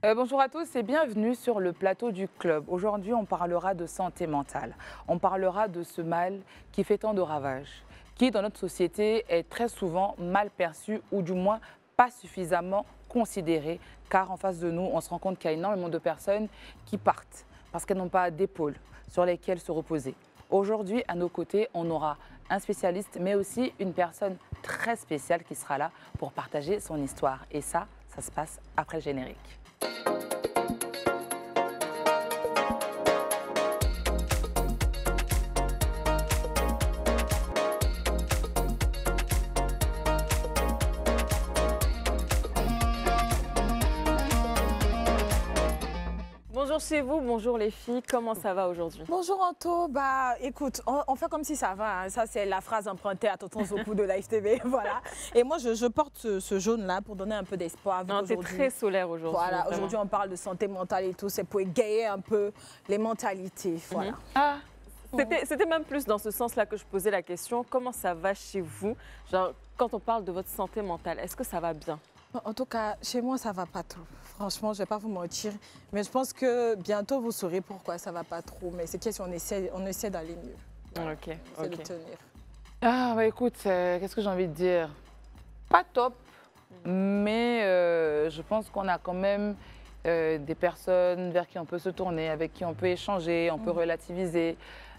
Bonjour à tous et bienvenue sur le plateau du club. Aujourd'hui, on parlera de santé mentale. On parlera de ce mal qui fait tant de ravages, qui dans notre société est très souvent mal perçu ou du moins pas suffisamment considéré, car en face de nous, on se rend compte qu'il y a énormément de personnes qui partent parce qu'elles n'ont pas d'épaules sur lesquelles se reposer. Aujourd'hui, à nos côtés, on aura un spécialiste, mais aussi une personne très spéciale qui sera là pour partager son histoire. Et ça se passe après le générique. Bonjour chez vous, bonjour les filles, comment ça va aujourd'hui? Bonjour Anto, bah écoute, on fait comme si ça va, hein. Ça c'est la phrase empruntée à Tonton Zoku de Live TV, voilà. Et moi je porte ce jaune-là pour donner un peu d'espoir. T'es très solaire aujourd'hui. Voilà, aujourd'hui on parle de santé mentale et tout, c'est pour égayer un peu les mentalités, voilà. C'était même plus dans ce sens-là que je posais la question, comment ça va chez vous? Genre, quand on parle de votre santé mentale, est-ce que ça va bien? En tout cas, chez moi, ça va pas trop. Franchement, je vais pas vous mentir. Mais je pense que bientôt, vous saurez pourquoi ça va pas trop. Mais c'est qu'on essaie d'aller mieux. Voilà. Ok. On essaie de tenir. Ah, bah écoute, qu'est-ce que j'ai envie de dire? Pas top, mais je pense qu'on a quand même des personnes vers qui on peut se tourner, avec qui on peut échanger, on peut relativiser.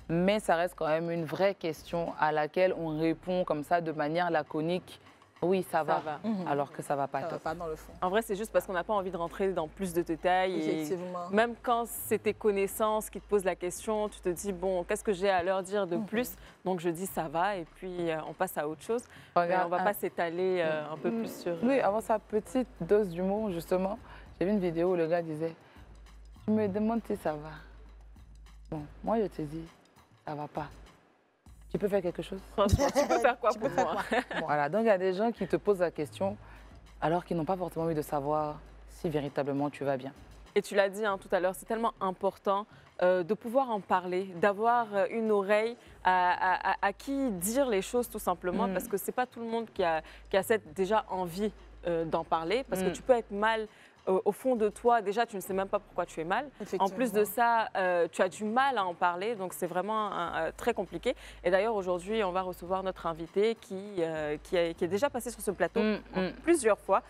Mais ça reste quand même une vraie question à laquelle on répond comme ça de manière laconique. Oui, ça va. Alors que ça va pas Ça top. va pas dans le fond. En vrai, c'est juste parce qu'on n'a pas envie de rentrer dans plus de détails. Effectivement. Et même quand c'est tes connaissances qui te posent la question, tu te dis, bon, qu'est-ce que j'ai à leur dire de plus? Donc je dis ça va et puis on passe à autre chose. Regarde, Mais on ne va pas s'étaler un peu plus sur... Oui, avant sa petite dose d'humour, justement, j'ai vu une vidéo où le gars disait « Tu me demandes si ça va. Bon, moi je te dis, ça va pas. Tu peux faire quelque chose ?» Franchement, tu peux faire quoi pour moi? Voilà, donc il y a des gens qui te posent la question alors qu'ils n'ont pas forcément envie de savoir si véritablement tu vas bien. Et tu l'as dit tout à l'heure, c'est tellement important de pouvoir en parler, d'avoir une oreille à qui dire les choses tout simplement, parce que ce n'est pas tout le monde qui a cette déjà envie d'en parler, parce que tu peux être mal au fond de toi. Déjà, tu ne sais même pas pourquoi tu es mal. En plus de ça, tu as du mal à en parler, donc c'est vraiment très compliqué. Et d'ailleurs, aujourd'hui, on va recevoir notre invité qui est déjà passé sur ce plateau plusieurs fois,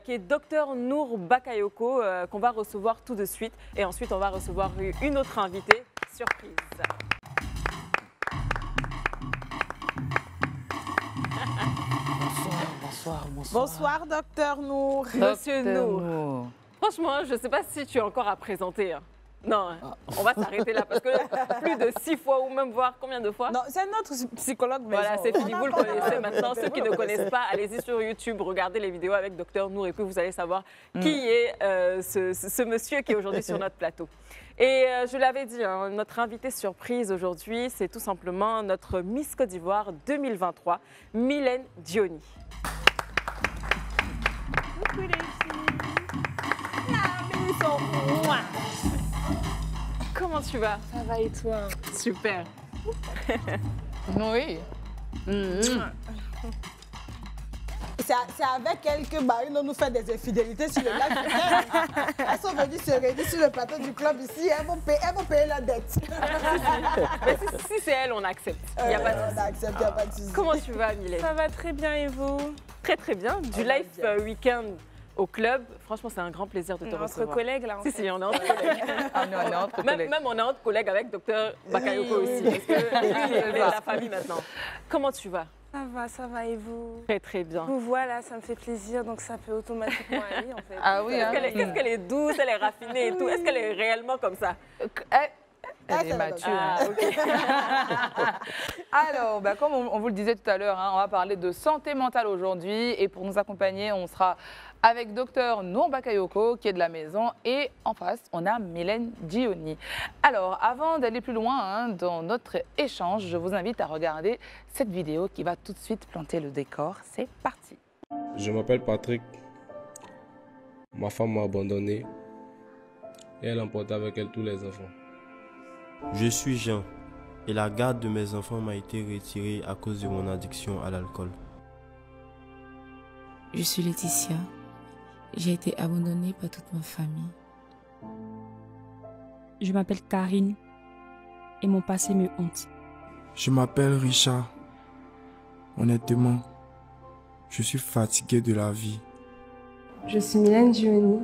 qui est Dr Nour Bakayoko, qu'on va recevoir tout de suite. Et ensuite, on va recevoir une autre invitée, surprise. Bonsoir, docteur Nour. Monsieur Nour. Franchement, je ne sais pas si tu es encore à présenter. Non, on va s'arrêter là parce que plus de 6 fois ou même voir combien de fois? Non, c'est notre psychologue. Voilà, c'est fini, vous le connaissez maintenant. Ceux qui ne connaissent pas, allez-y sur YouTube, regardez les vidéos avec Dr Nour et puis vous allez savoir qui est ce monsieur qui est aujourd'hui sur notre plateau. Et je l'avais dit, notre invitée surprise aujourd'hui, c'est tout simplement notre Miss Côte d'Ivoire 2023, Mylène Diony. Coucou les filles. La maison. Comment tu vas? Ça va et toi? Super. Oui. C'est avec elle que Marine nous fait des infidélités sur le live. Elles sont venues se réunir sur le plateau du club ici. Elles vont payer la dette. Mais si c'est elle, on accepte. Il n'y a pas de souci. On accepte, il n'y a pas de souci. Comment tu vas, Mylène? Ça va très bien et vous? Très très bien. Du live week-end au club. Franchement, c'est un grand plaisir de te recevoir. Entre collègues là. Si, on est entre collègues. On est entre collègues. Même on est entre collègues avec Dr Bakayoko aussi. Parce que lui, il est la famille maintenant. Comment tu vas? Ça va et vous? Très très bien. Vous voilà, ça me fait plaisir, donc ça peut automatiquement aller en fait. Ah oui, Est-ce qu'elle est douce, elle est raffinée et tout? Est-ce qu'elle est réellement comme ça? Elle est mature. Ah, ok. Alors, comme on vous le disait tout à l'heure, on va parler de santé mentale aujourd'hui. Et pour nous accompagner, on sera avec Dr Nour Bakayoko, qui est de la maison. Et en face, on a Mylène Diony. Alors, avant d'aller plus loin dans notre échange, je vous invite à regarder cette vidéo qui va tout de suite planter le décor. C'est parti. Je m'appelle Patrick. Ma femme m'a abandonné et elle emportait avec elle tous les enfants. Je suis Jean et la garde de mes enfants m'a été retirée à cause de mon addiction à l'alcool. Je suis Laetitia J'ai été abandonnée par toute ma famille. Je m'appelle Karine et mon passé me hante. Je m'appelle Richard. Honnêtement, je suis fatigué de la vie. Je suis Mylène Gioni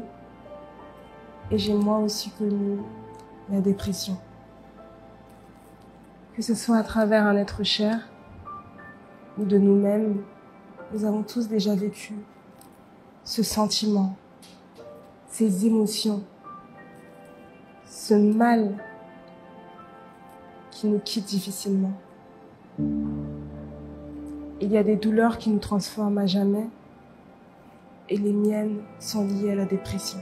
et j'ai moi aussi connu la dépression. Que ce soit à travers un être cher ou de nous-mêmes, nous avons tous déjà vécu ce sentiment, ces émotions, ce mal qui nous quitte difficilement. Il y a des douleurs qui nous transforment à jamais et les miennes sont liées à la dépression.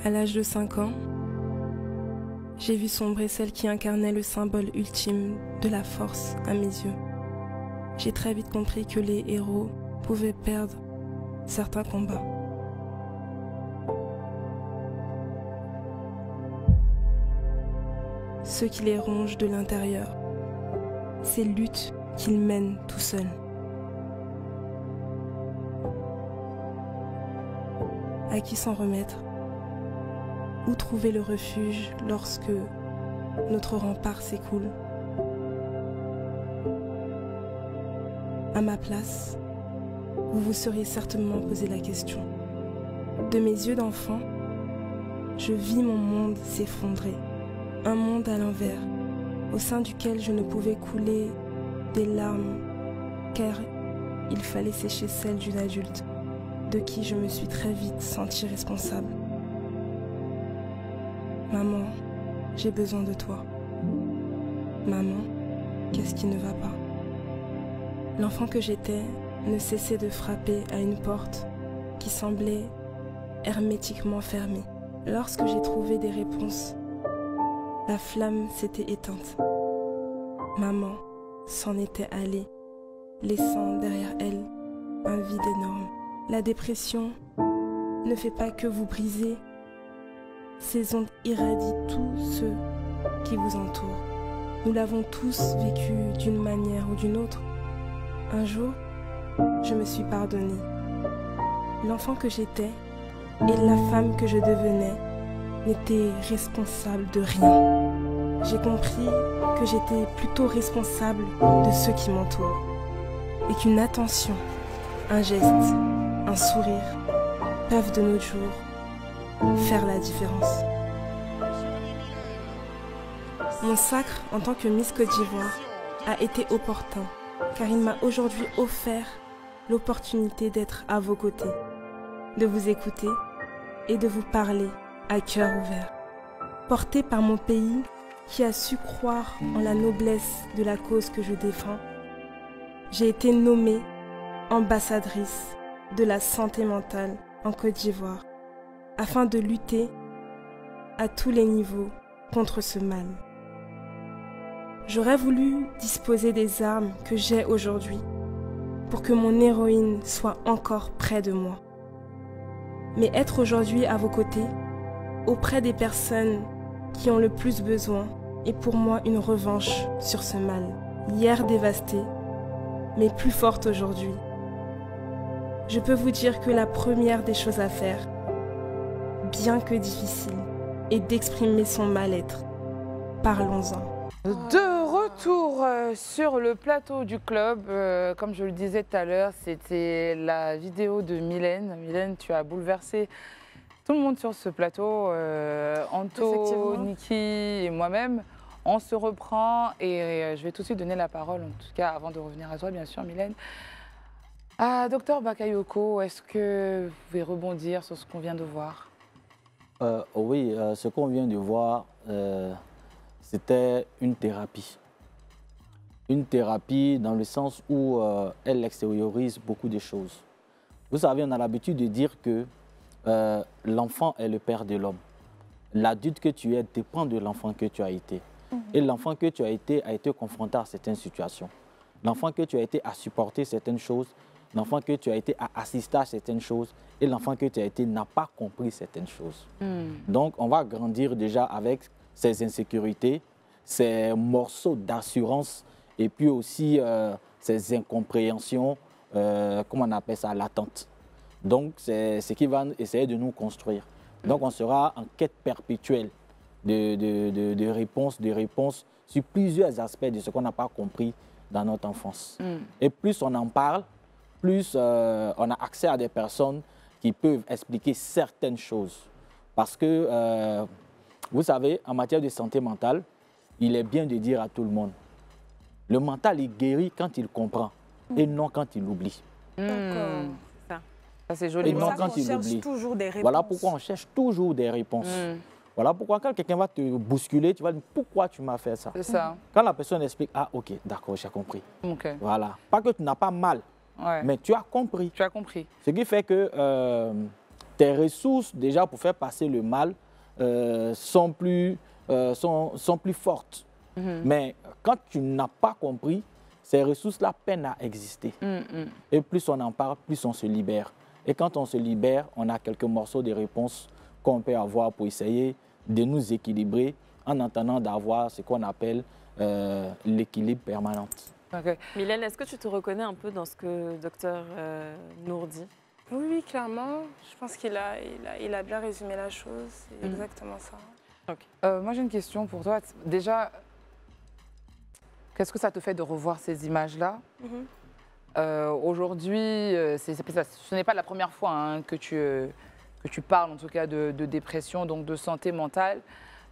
À l'âge de 5 ans, j'ai vu sombrer celle qui incarnait le symbole ultime de la force à mes yeux. J'ai très vite compris que les héros pouvaient perdre certains combats. Ceux qui les rongent de l'intérieur, ces luttes qu'ils mènent tout seuls. À qui s'en remettre? Où trouver le refuge lorsque notre rempart s'écoule? À ma place, vous vous seriez certainement posé la question. De mes yeux d'enfant, je vis mon monde s'effondrer. Un monde à l'envers, au sein duquel je ne pouvais couler des larmes, car il fallait sécher celles d'une adulte, de qui je me suis très vite sentie responsable. Maman, j'ai besoin de toi. Maman, qu'est-ce qui ne va pas? L'enfant que j'étais ne cessait de frapper à une porte qui semblait hermétiquement fermée. Lorsque j'ai trouvé des réponses, la flamme s'était éteinte. Maman s'en était allée, laissant derrière elle un vide énorme. La dépression ne fait pas que vous briser. Ces ondes irradient tous ceux qui vous entourent. Nous l'avons tous vécu d'une manière ou d'une autre. Un jour, je me suis pardonnée. L'enfant que j'étais et la femme que je devenais n'étaient responsables de rien. J'ai compris que j'étais plutôt responsable de ceux qui m'entourent. Et qu'une attention, un geste, un sourire peuvent de nos jours faire la différence. Mon sacre en tant que Miss Côte d'Ivoire a été opportun, car il m'a aujourd'hui offert l'opportunité d'être à vos côtés, de vous écouter et de vous parler à cœur ouvert. Portée par mon pays qui a su croire en la noblesse de la cause que je défends, j'ai été nommée ambassadrice de la santé mentale en Côte d'Ivoire, afin de lutter à tous les niveaux contre ce mal. J'aurais voulu disposer des armes que j'ai aujourd'hui pour que mon héroïne soit encore près de moi. Mais être aujourd'hui à vos côtés, auprès des personnes qui ont le plus besoin, est pour moi une revanche sur ce mal, hier dévasté, mais plus forte aujourd'hui. Je peux vous dire que la première des choses à faire, bien que difficile, est d'exprimer son mal-être. Parlons-en. De retour sur le plateau du club, comme je le disais tout à l'heure, c'était la vidéo de Mylène. Mylène, tu as bouleversé tout le monde sur ce plateau. Anto, Niki et moi-même, on se reprend et je vais tout de suite donner la parole, en tout cas avant de revenir à toi, bien sûr, Mylène. Docteur Bakayoko, est-ce que vous pouvez rebondir sur ce qu'on vient de voir? Oui, ce qu'on vient de voir, c'était une thérapie. Une thérapie dans le sens où elle extériorise beaucoup de choses. Vous savez, on a l'habitude de dire que l'enfant est le père de l'homme. L'adulte que tu es dépend de l'enfant que tu as été. Et l'enfant que tu as été confronté à certaines situations. L'enfant que tu as été a supporté certaines choses. L'enfant que tu as été a assisté à certaines choses. Et l'enfant que tu as été n'a pas compris certaines choses. Donc, on va grandir déjà avec ces insécurités, ces morceaux d'assurance et puis aussi ces incompréhensions, comment on appelle ça, latentes. Donc, c'est ce qui va essayer de nous construire. Donc, on sera en quête perpétuelle de réponses sur plusieurs aspects de ce qu'on n'a pas compris dans notre enfance. Et plus on en parle, plus on a accès à des personnes qui peuvent expliquer certaines choses. Parce que, vous savez, en matière de santé mentale, il est bien de dire à tout le monde, le mental est guéri quand il comprend et non quand il oublie. Ça, c'est joli. Et non quand il oublie. Voilà pourquoi on cherche toujours des réponses. Voilà pourquoi quand quelqu'un va te bousculer, tu vas dire pourquoi tu m'as fait ça. C'est ça. Quand la personne explique, ah ok, d'accord, j'ai compris. Okay. Voilà. Pas que tu n'as pas mal, mais tu as compris. Tu as compris. Ce qui fait que tes ressources déjà pour faire passer le mal sont plus fortes. Mais quand tu n'as pas compris, ces ressources-là peinent à exister. Et plus on en parle, plus on se libère. Et quand on se libère, on a quelques morceaux de réponses qu'on peut avoir pour essayer de nous équilibrer en attendant d'avoir ce qu'on appelle l'équilibre permanent. Okay. Mylène, est-ce que tu te reconnais un peu dans ce que Dr Nour dit? Oui, clairement. Je pense qu'il a bien résumé la chose. C'est exactement ça. Okay. Moi, j'ai une question pour toi. Déjà, qu'est-ce que ça te fait de revoir ces images-là? Aujourd'hui, ce n'est pas la première fois que tu parles, en tout cas, de dépression, donc de santé mentale.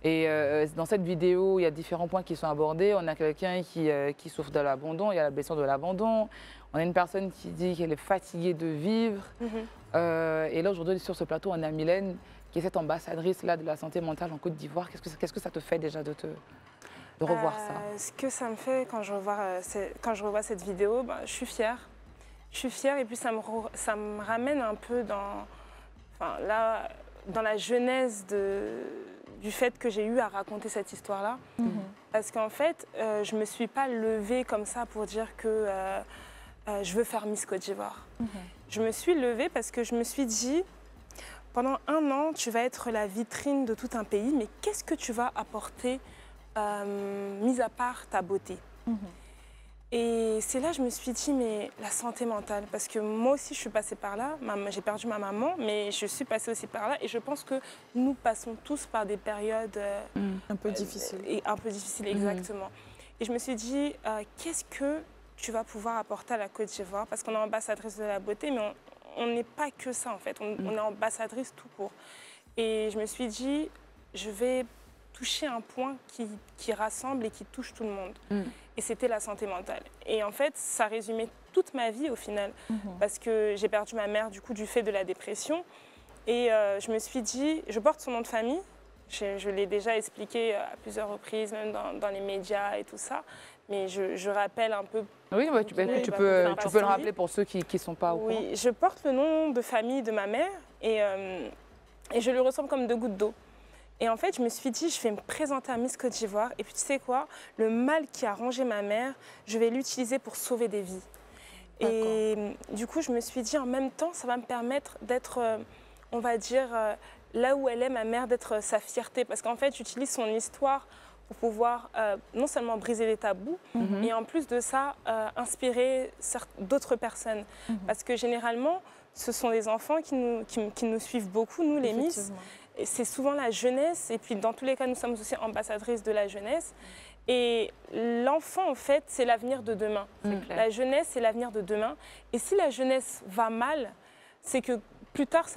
Et dans cette vidéo, il y a différents points qui sont abordés. On a quelqu'un qui souffre de l'abandon, il y a la blessure de l'abandon. On a une personne qui dit qu'elle est fatiguée de vivre. Et là, aujourd'hui, sur ce plateau, on a Mylène, qui est cette ambassadrice là, de la santé mentale en Côte d'Ivoire. Qu'est-ce que ça te fait déjà de revoir ça? Ce que ça me fait quand je revois cette vidéo, je suis fière. Je suis fière et puis ça me ramène un peu dans la genèse du fait que j'ai eu à raconter cette histoire-là. Parce qu'en fait, je ne me suis pas levée comme ça pour dire que je veux faire Miss Côte d'Ivoire. Je me suis levée parce que je me suis dit, pendant 1 an, tu vas être la vitrine de tout un pays, mais qu'est-ce que tu vas apporter, mis à part ta beauté? Et c'est là que je me suis dit, mais la santé mentale, parce que moi aussi je suis passée par là, j'ai perdu ma maman, mais je suis passée aussi par là et je pense que nous passons tous par des périodes un peu difficiles. Un peu difficiles, exactement. Et je me suis dit, qu'est-ce que tu vas pouvoir apporter à la Côte d'Ivoire? Parce qu'on est ambassadrice de la beauté, mais on n'est pas que ça en fait, on est ambassadrice tout court. Et je me suis dit, je vais toucher un point qui rassemble et qui touche tout le monde. Et c'était la santé mentale. Et en fait, ça résumait toute ma vie au final. Parce que j'ai perdu ma mère du fait de la dépression. Et je me suis dit, je porte son nom de famille. Je l'ai déjà expliqué à plusieurs reprises, même dans les médias et tout ça. Mais je rappelle un peu... Oui, tu peux le rappeler pour ceux qui ne sont pas au courant. Oui, je porte le nom de famille de ma mère et je lui ressemble comme 2 gouttes d'eau. Et en fait, je me suis dit, je vais me présenter à Miss Côte d'Ivoire. Et puis, tu sais quoi? Le mal qui a rongé ma mère, je vais l'utiliser pour sauver des vies. Et du coup, je me suis dit, en même temps, ça va me permettre d'être, on va dire, là où elle est, ma mère, d'être sa fierté. Parce qu'en fait, j'utilise son histoire pour pouvoir non seulement briser les tabous, et en plus de ça, inspirer d'autres personnes. Parce que généralement, ce sont des enfants qui nous suivent beaucoup, nous, les Miss. C'est souvent la jeunesse, et puis dans tous les cas, nous sommes aussi ambassadrices de la jeunesse. Et l'enfant, en fait, c'est l'avenir de demain. La jeunesse, c'est l'avenir de demain. Et si la jeunesse va mal, c'est que plus tard,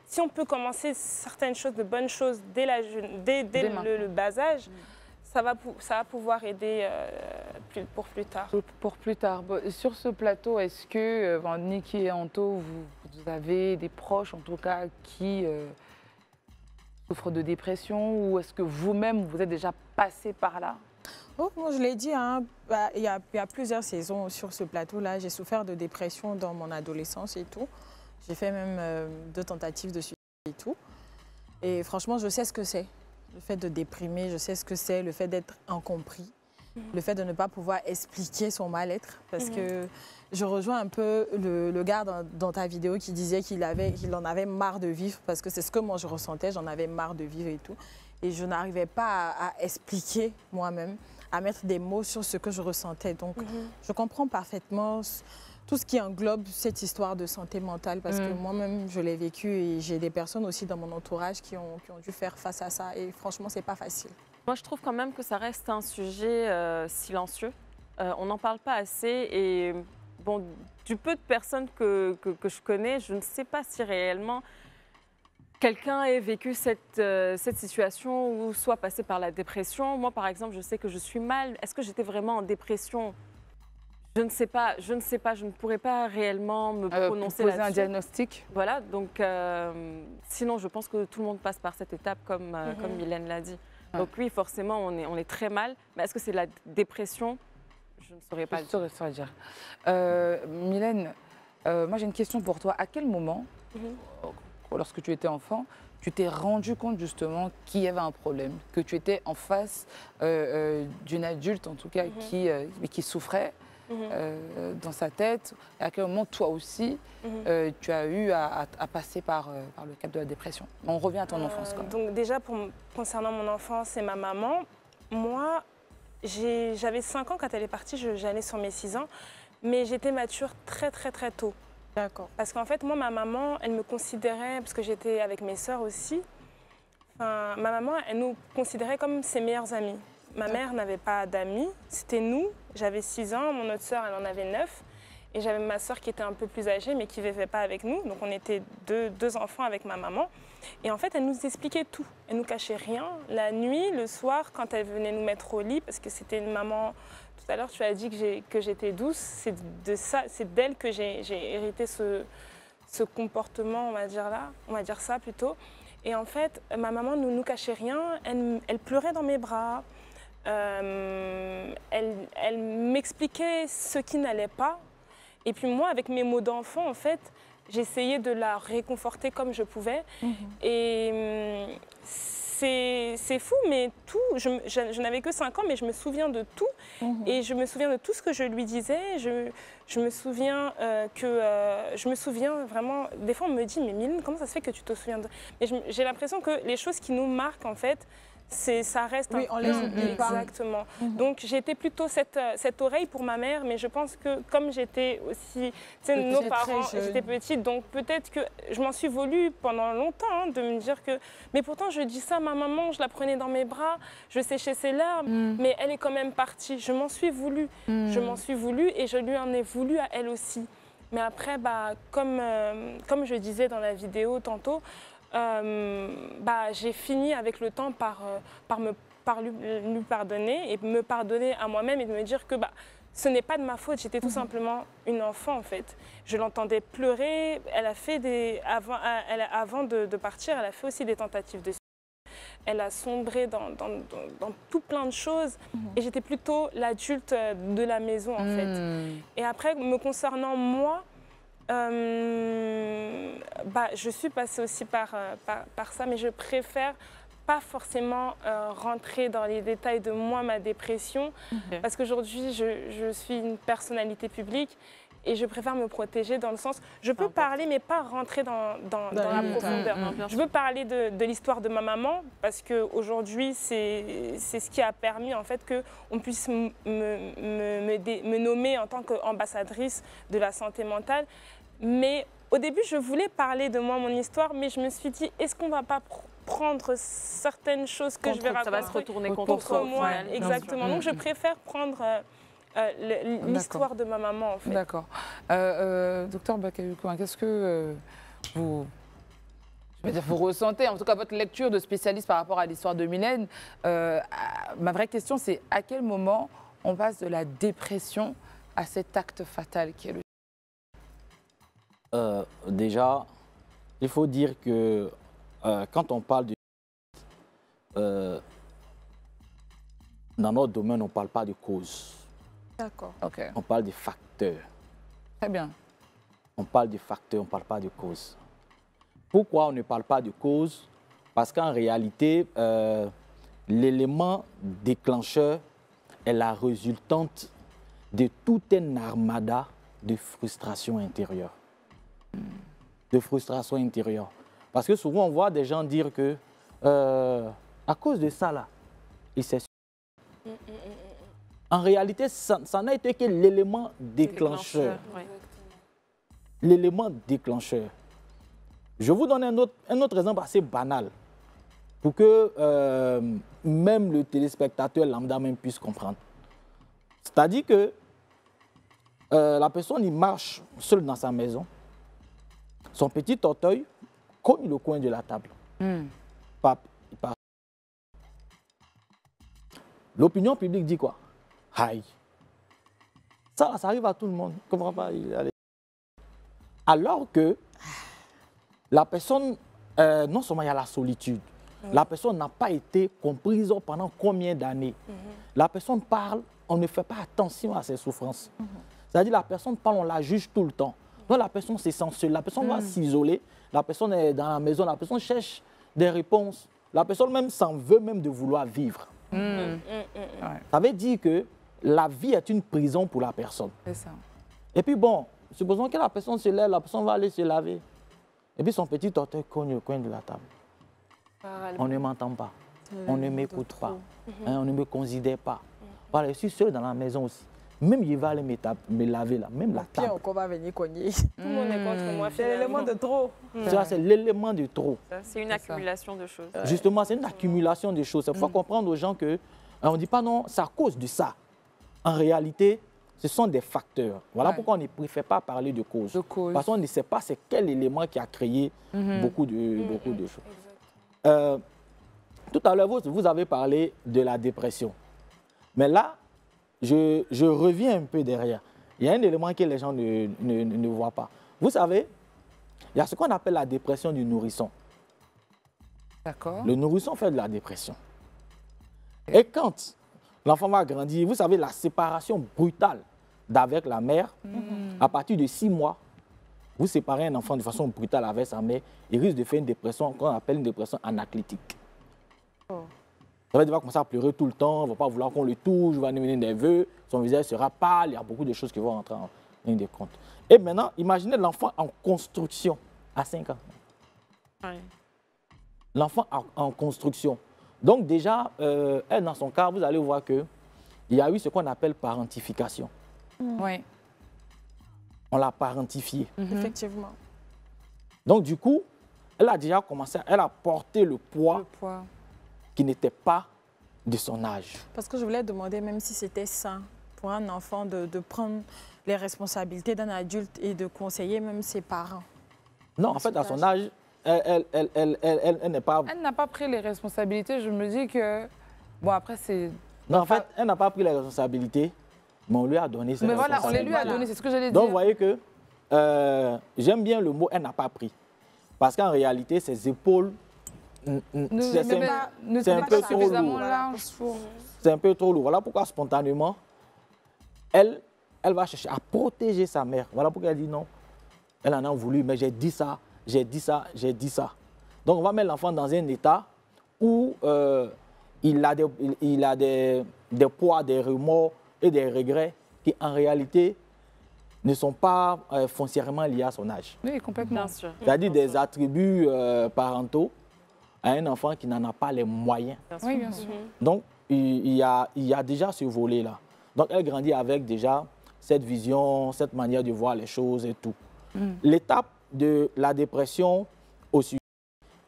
si on peut commencer certaines choses, de bonnes choses, dès le bas âge, ça va pouvoir aider pour plus tard. Pour plus tard. Sur ce plateau, est-ce que, Niki et Anto, vous avez des proches, en tout cas, qui... souffre de dépression, ou est-ce que vous-même, vous êtes déjà passé par là? Moi, je l'ai dit, il y a plusieurs saisons sur ce plateau-là. J'ai souffert de dépression dans mon adolescence et tout. J'ai fait même 2 tentatives de suicide et tout. Et franchement, je sais ce que c'est. Le fait de déprimer, je sais ce que c'est, le fait d'être incompris, le fait de ne pas pouvoir expliquer son mal-être. Parce que je rejoins un peu le gars dans ta vidéo qui disait qu'il en avait marre de vivre, parce que c'est ce que moi je ressentais, j'en avais marre de vivre et tout. Et je n'arrivais pas à expliquer moi-même, à mettre des mots sur ce que je ressentais. Donc je comprends parfaitement tout ce qui englobe cette histoire de santé mentale, parce que moi-même, je l'ai vécu et j'ai des personnes aussi dans mon entourage qui ont dû faire face à ça. Et franchement, c'est pas facile. Moi, je trouve quand même que ça reste un sujet silencieux. On n'en parle pas assez et bon, du peu de personnes que je connais, je ne sais pas si réellement quelqu'un ait vécu cette situation ou soit passé par la dépression. Moi, par exemple, je sais que je suis mal. Est-ce que j'étais vraiment en dépression ? Je ne sais pas, je ne pourrais pas réellement me prononcer là-dessus. Poser un diagnostic. Voilà, donc sinon je pense que tout le monde passe par cette étape comme Mylène l'a dit. Donc oui, forcément, on est très mal. Mais est-ce que c'est la dépression? Je ne saurais pas Je ne saurais dire. Mylène, moi j'ai une question pour toi. À quel moment, lorsque tu étais enfant, tu t'es rendu compte justement qu'il y avait un problème, que tu étais en face d'une adulte en tout cas qui souffrait dans sa tête? À quel moment toi aussi tu as eu à passer par le cap de la dépression? On revient à ton enfance quand même. Donc déjà, concernant mon enfance et ma maman, moi j'avais 5 ans quand elle est partie, j'allais sur mes 6 ans, mais j'étais mature très tôt. D'accord. Parce qu'en fait, moi, ma maman, elle me considérait, parce que j'étais avec mes sœurs aussi, ma maman, elle nous considérait comme ses meilleures amies. Ma mère n'avait pas d'amis, c'était nous. J'avais 6 ans, mon autre sœur, elle en avait 9. Et j'avais ma sœur qui était un peu plus âgée, mais qui ne vivait pas avec nous. Donc on était deux enfants avec ma maman. Et en fait, elle nous expliquait tout. Elle nous cachait rien. La nuit, le soir, quand elle venait nous mettre au lit, parce que c'était une maman... Tout à l'heure, tu as dit que j'étais douce. C'est d'elle que j'ai hérité ce comportement, on va dire ça plutôt. Et en fait, ma maman ne nous cachait rien. Elle pleurait dans mes bras. Elle m'expliquait ce qui n'allait pas. Et puis moi, avec mes mots d'enfant, en fait, j'essayais de la réconforter comme je pouvais. Et c'est fou, mais tout, je n'avais que 5 ans, mais je me souviens de tout. Et je me souviens de tout ce que je lui disais. Je me souviens vraiment, des fois on me dit, mais Mylène, comment ça se fait que tu te souviens de... Mais j'ai l'impression que les choses qui nous marquent, en fait, ça reste... Oui, on les oublie pas. Exactement. Donc j'étais plutôt cette oreille pour ma mère, mais je pense que comme j'étais aussi... nos parents, j'étais petite, donc peut-être que je m'en suis voulu pendant longtemps de me dire que... Mais pourtant je dis ça à ma maman, je la prenais dans mes bras, je séchais ses larmes, mais elle est quand même partie. Je m'en suis voulu. Je m'en suis voulu et je lui en ai voulu à elle aussi. Mais après, comme je disais dans la vidéo tantôt, j'ai fini avec le temps par lui pardonner et me pardonner à moi-même et de me dire que ce n'est pas de ma faute, j'étais tout simplement une enfant en fait. Je l'entendais pleurer, elle a fait avant de partir, elle a fait aussi des tentatives de suicide. Elle a sombré dans tout plein de choses et j'étais plutôt l'adulte de la maison en fait. Et après, me concernant moi, je suis passée aussi par ça, mais je préfère pas forcément rentrer dans les détails de moi, ma dépression, parce qu'aujourd'hui, je suis une personnalité publique et je préfère me protéger dans le sens, je peux parler, mais pas rentrer dans la profondeur. Je veux parler de l'histoire de ma maman, parce qu'aujourd'hui, c'est ce qui a permis en fait qu'on puisse me nommer en tant qu'ambassadrice de la santé mentale. Mais au début, je voulais parler de moi, mon histoire, mais je me suis dit, est-ce qu'on ne va pas prendre certaines choses que je vais raconter? Ça va se retourner contre moi. Exactement. Donc, je préfère prendre l'histoire de ma maman, en fait. D'accord. Docteur Bakayoko, qu'est-ce que vous ressentez, en tout cas votre lecture de spécialiste par rapport à l'histoire de Mylène? Ma vraie question, c'est à quel moment on passe de la dépression à cet acte fatal qui est le... Déjà, il faut dire que quand on parle de... dans notre domaine, on ne parle pas de cause. D'accord. Okay. On parle de facteurs. Très bien. On parle de facteurs, on ne parle pas de cause. Pourquoi on ne parle pas de cause? Parce qu'en réalité, l'élément déclencheur est la résultante de tout un armada de frustration intérieure. Parce que souvent, on voit des gens dire que à cause de ça, là, il s'est... En réalité, ça n'a été que l'élément déclencheur. l'élément déclencheur. Je vous donne un autre exemple assez banal pour que même le téléspectateur lambda même puisse comprendre. C'est-à-dire que la personne, il marche seul dans sa maison. Son petit orteil cogne le coin de la table. L'opinion publique dit quoi? Aïe. Ça arrive à tout le monde. Je ne comprends pas. Alors que la personne, non seulement il y a la solitude, la personne n'a pas été comprise pendant combien d'années. La personne parle, on ne fait pas attention à ses souffrances. C'est-à-dire la personne parle, on la juge tout le temps. Donc la personne se sent seule, la personne va s'isoler, la personne est dans la maison, la personne cherche des réponses. La personne même s'en veut même de vouloir vivre. Ça veut dire que la vie est une prison pour la personne. C'est ça. Et puis bon, supposons que la personne se lève, la personne va aller se laver. Et puis son petit orteil cogne au coin de la table. On ne m'entend pas, on ne m'écoute pas, on ne me considère pas. Voilà, je suis seul dans la maison aussi. Même il va aller me laver là, même la table. Puis on va venir cogner. Tout le monde est contre moi. C'est l'élément de trop. Ça, c'est l'élément de trop. C'est une accumulation de choses. Justement, c'est une accumulation de choses. Il faut comprendre aux gens que on ne dit pas non, c'est à cause de ça. En réalité, ce sont des facteurs. Voilà pourquoi on ne préfère pas parler de cause. Parce qu'on ne sait pas c'est quel élément qui a créé beaucoup de choses. Tout à l'heure, vous avez parlé de la dépression. Mais là, je reviens un peu derrière. Il y a un élément que les gens ne voient pas. Vous savez, il y a ce qu'on appelle la dépression du nourrisson. D'accord. Le nourrisson fait de la dépression. Et quand l'enfant va grandir, vous savez, la séparation brutale d'avec la mère, à partir de 6 mois, vous séparez un enfant de façon brutale avec sa mère, il risque de faire une dépression qu'on appelle une dépression anaclytique. Ça veut dire qu'il va commencer à pleurer tout le temps, il ne va pas vouloir qu'on le touche, il va devenir nerveux, son visage sera pâle, il y a beaucoup de choses qui vont rentrer en ligne de compte. Et maintenant, imaginez l'enfant en construction à 5 ans. L'enfant en construction. Donc déjà, elle, dans son cas, vous allez voir qu'il y a eu ce qu'on appelle parentification. Oui. On l'a parentifié. Effectivement. Donc du coup, elle a déjà commencé, elle a porté le poids qui n'était pas de son âge. Parce que je voulais demander même si c'était sain pour un enfant de prendre les responsabilités d'un adulte et de conseiller même ses parents. Non, en fait, à son âge, elle n'est pas... Elle n'a pas pris les responsabilités. Je me dis que... Bon, après, c'est... Non, en fait, elle n'a pas pris les responsabilités, mais on lui a donné ses responsabilités. Mais voilà, on les lui a donné, c'est ce que j'allais dire. Donc, vous voyez que j'aime bien le mot « elle n'a pas pris ». Parce qu'en réalité, ses épaules... C'est un peu trop lourd. C'est un peu trop lourd. Voilà pourquoi, spontanément, elle va chercher à protéger sa mère. Voilà pourquoi elle dit non. Elle en a voulu, mais j'ai dit ça, j'ai dit ça, j'ai dit ça. Donc, on va mettre l'enfant dans un état où il a des poids, des remords et des regrets qui, en réalité, ne sont pas foncièrement liés à son âge. Oui, complètement. C'est-à-dire des attributs parentaux à un enfant qui n'en a pas les moyens. Oui, bien sûr. Donc, il y a déjà ce volet-là. Donc, elle grandit avec déjà cette vision, cette manière de voir les choses et tout. L'étape de la dépression au suicide,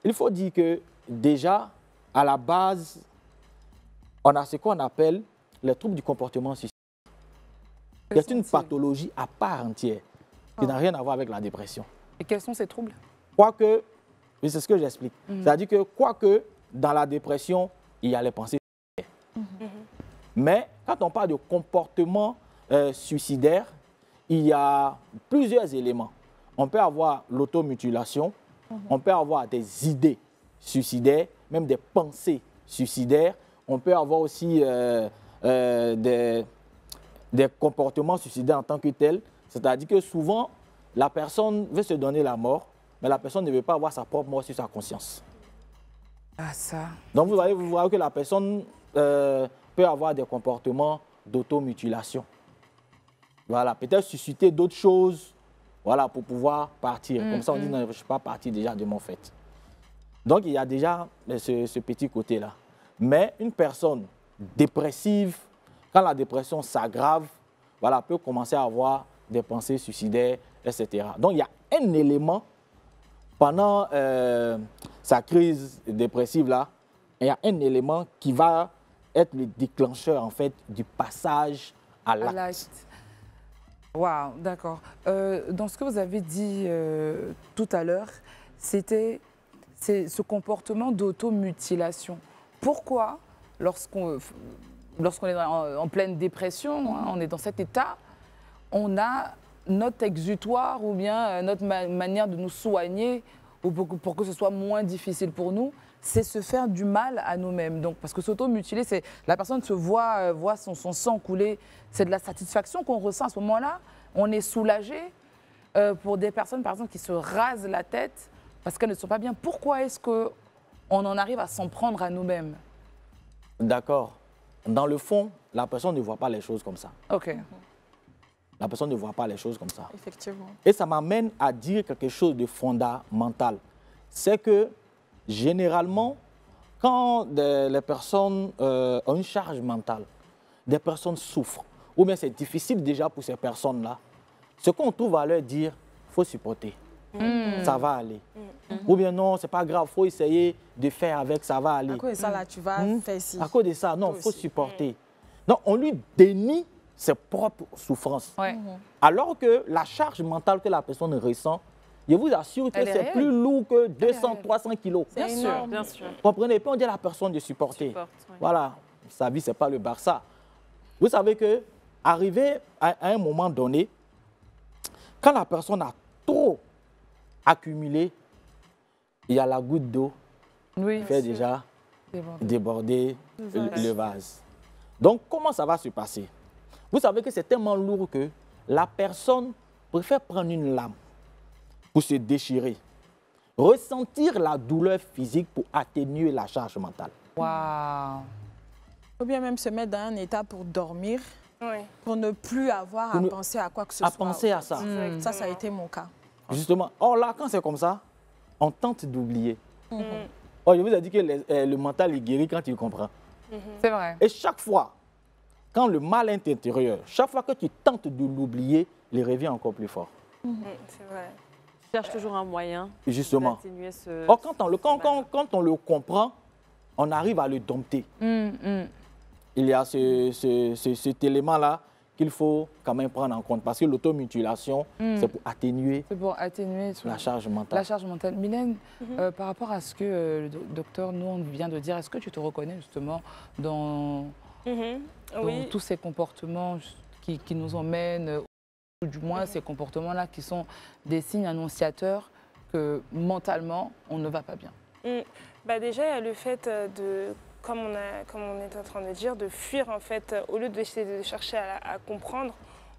il faut dire que déjà, à la base, on a ce qu'on appelle les troubles du comportement suicidaire. C'est une pathologie à part entière qui n'a rien à voir avec la dépression. Et quels sont ces troubles? Quoique, c'est ce que j'explique. C'est-à-dire que quoique dans la dépression, il y a les pensées suicidaires. Mais quand on parle de comportement suicidaire, il y a plusieurs éléments. On peut avoir l'automutilation, on peut avoir des idées suicidaires, même des pensées suicidaires. On peut avoir aussi des comportements suicidaires en tant que tels. C'est-à-dire que souvent, la personne veut se donner la mort, mais la personne ne veut pas avoir sa propre mort sur sa conscience. Ah, ça. Donc, vous voyez que la personne peut avoir des comportements d'automutilation. Voilà, peut-être susciter d'autres choses, voilà, pour pouvoir partir. Comme ça, on dit, non, je ne suis pas parti déjà de mon fait. Donc, il y a déjà ce petit côté-là. Mais une personne dépressive, quand la dépression s'aggrave, voilà, peut commencer à avoir des pensées suicidaires, etc. Donc il y a un élément pendant sa crise dépressive là, il y a un élément qui va être le déclencheur en fait du passage à l'acte. Waouh, d'accord. Dans ce que vous avez dit tout à l'heure, c'est ce comportement d'automutilation. Pourquoi, lorsqu'on est en pleine dépression, hein, on est dans cet état, on a notre exutoire ou bien notre manière de nous soigner ou pour que ce soit moins difficile pour nous, c'est se faire du mal à nous-mêmes. Donc, parce que s'automutiler, c'est la personne se voit son sang couler, c'est de la satisfaction qu'on ressent à ce moment-là. On est soulagé. Pour des personnes, par exemple, qui se rasent la tête parce qu'elles ne sont pas bien, pourquoi est-ce qu'on en arrive à s'en prendre à nous-mêmes? D'accord. Dans le fond, la personne ne voit pas les choses comme ça. OK. La personne ne voit pas les choses comme ça. Effectivement. Et ça m'amène à dire quelque chose de fondamental. C'est que, généralement, quand les personnes ont une charge mentale, des personnes souffrent, ou bien c'est difficile déjà pour ces personnes-là, ce qu'on trouve à leur dire, il faut supporter. Ça va aller. Ou bien non, c'est pas grave, il faut essayer de faire avec, ça va aller. À cause de ça, là, tu vas faire ci. À cause de ça, non, il faut supporter. Donc, on lui dénie ses propres souffrances. Ouais. Alors que la charge mentale que la personne ressent, je vous assure que c'est plus lourd que 200, 300 kilos. Bien sûr, bien sûr. Comprenez? Puis on dit à la personne de supporter. Voilà, sa vie, ce n'est pas le Barça. Vous savez que, arrivé à un moment donné, quand la personne a trop accumulé, il y a la goutte d'eau qui fait déjà déborder le vase. Donc, comment ça va se passer? Vous savez que c'est tellement lourd que la personne préfère prendre une lame pour se déchirer, ressentir la douleur physique pour atténuer la charge mentale. Waouh! Ou bien même se mettre dans un état pour dormir, pour ne plus avoir à penser à quoi que ce soit. À penser à ça. Ça a été mon cas. Justement. Or là, quand c'est comme ça, on tente d'oublier. Or, je vous ai dit que le mental est guéri quand il comprend. C'est vrai. Et chaque fois, quand le mal est intérieur, chaque fois que tu tentes de l'oublier, il revient encore plus fort. C'est vrai. Tu cherches toujours un moyen justement d'atténuer ce... Or, quand on le comprend, on arrive à le dompter. Il y a cet élément-là qu'il faut quand même prendre en compte. Parce que l'automutilation, c'est pour atténuer, la charge mentale. La charge mentale. Mylène, par rapport à ce que le docteur nous vient de dire, est-ce que tu te reconnais justement dans tous ces comportements qui nous emmènent, ou du moins ces comportements-là qui sont des signes annonciateurs que mentalement, on ne va pas bien? Bah déjà, il y a le fait de... Comme on est en train de dire, de fuir en fait, au lieu d'essayer de chercher à comprendre,